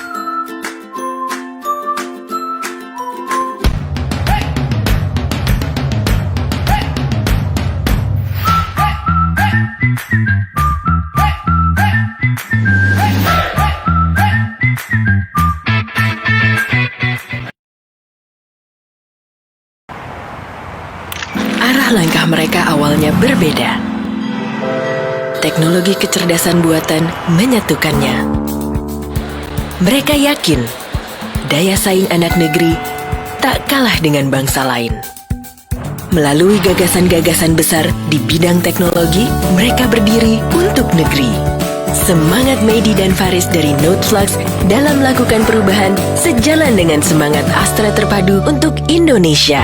[SPEAKER 3] Arah langkah mereka awalnya berbeda. Teknologi kecerdasan buatan menyatukannya. Mereka yakin daya saing anak negeri tak kalah dengan bangsa lain. Melalui gagasan-gagasan besar di bidang teknologi, mereka berdiri untuk negeri. Semangat Medi dan Faris dari Noteflux dalam melakukan perubahan sejalan dengan semangat Astra terpadu untuk Indonesia.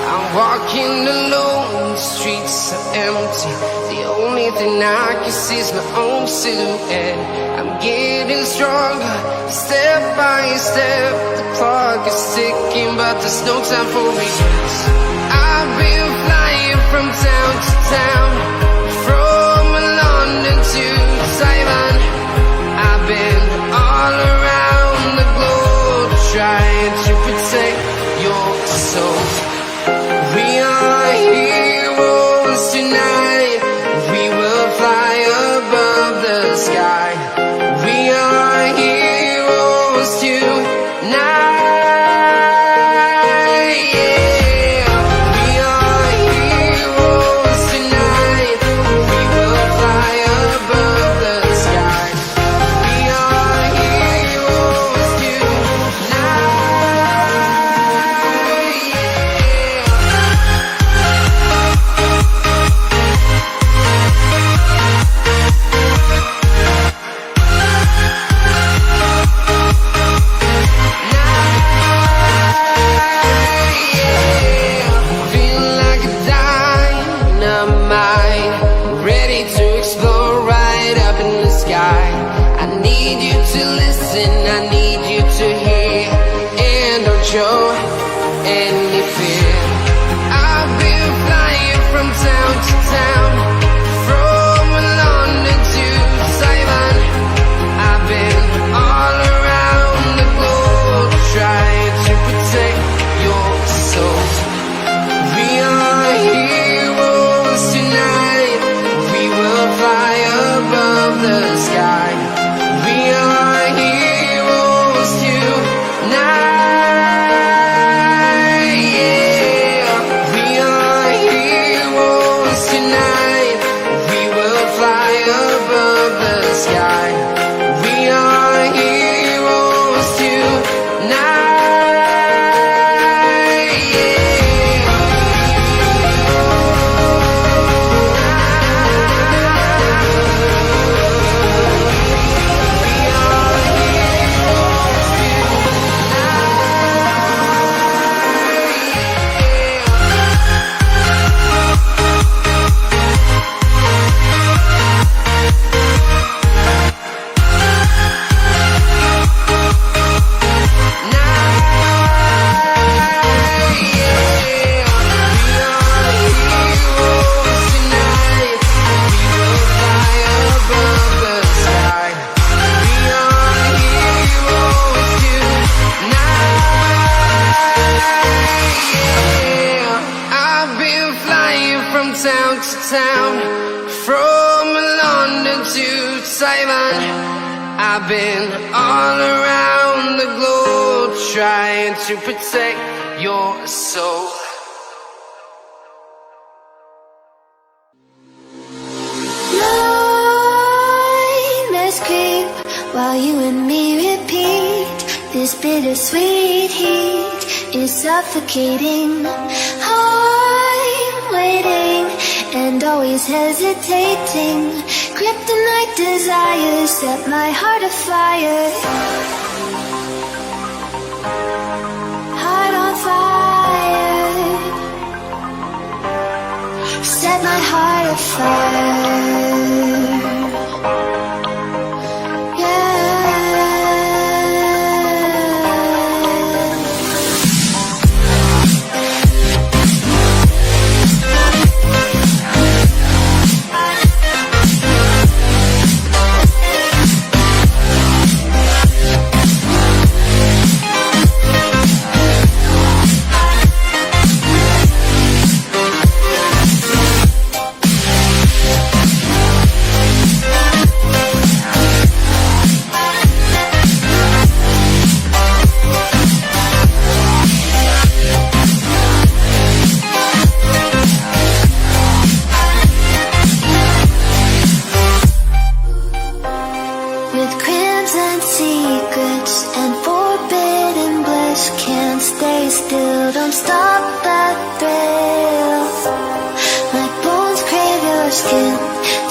[SPEAKER 14] I'm walking alone, the streets are empty. The only thing I can see is my own silhouette. I'm getting stronger, step by step. The clock is ticking, but there's no time for regrets. I've been flying from town to town, from London to Taiwan. I've been all around the globe, trying to protect your soul. We are heroes tonight. We will fly above the sky. We are heroes tonight. Yeah. We are heroes tonight. We will fly above the sky. We are heroes tonight. Feeling like a dynamite, ready to explode right up in the sky. I need you to listen, I need you to hear, and don't show any fear. I've been flying from town to town, from London to Taiwan. I've been all around the globe, trying to protect your soul. We are heroes tonight. We will fly above the sky. We are heroes tonight. Yeah. We are heroes tonight. We will fly above the sky. We are heroes tonight. Yeah. I've been flying from town to town, from London to Taiwan. I've been all around the globe, trying to protect your soul.
[SPEAKER 2] Nightmares creep while you and me repeat. This bittersweet heat is suffocating. I'm waiting and always hesitating. Kryptonite desires set my heart afire. Heart on fire. Set my heart afire.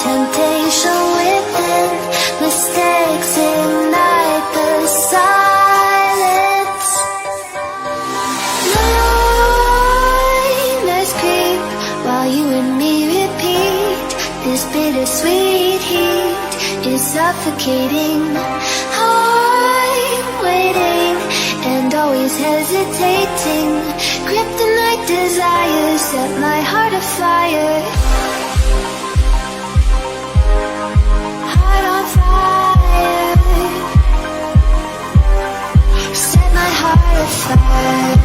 [SPEAKER 2] temptation within, mistakes ignite the silence. Nightmares creep while you and me repeat. This bittersweet heat is suffocating. I'm waiting and always hesitating. Kryptonite desires set my heart afire. Heart on fire. Set my heart afire.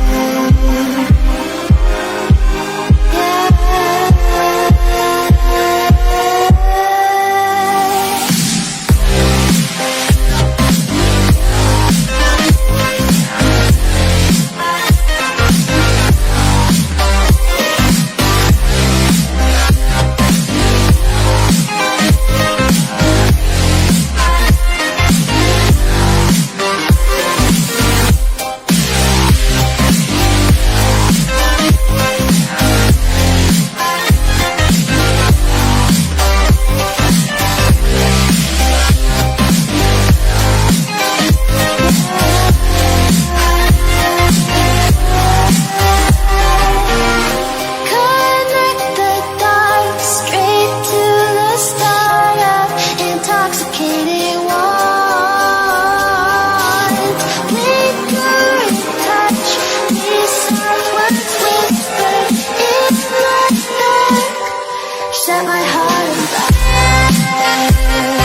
[SPEAKER 2] Set my heart on fire.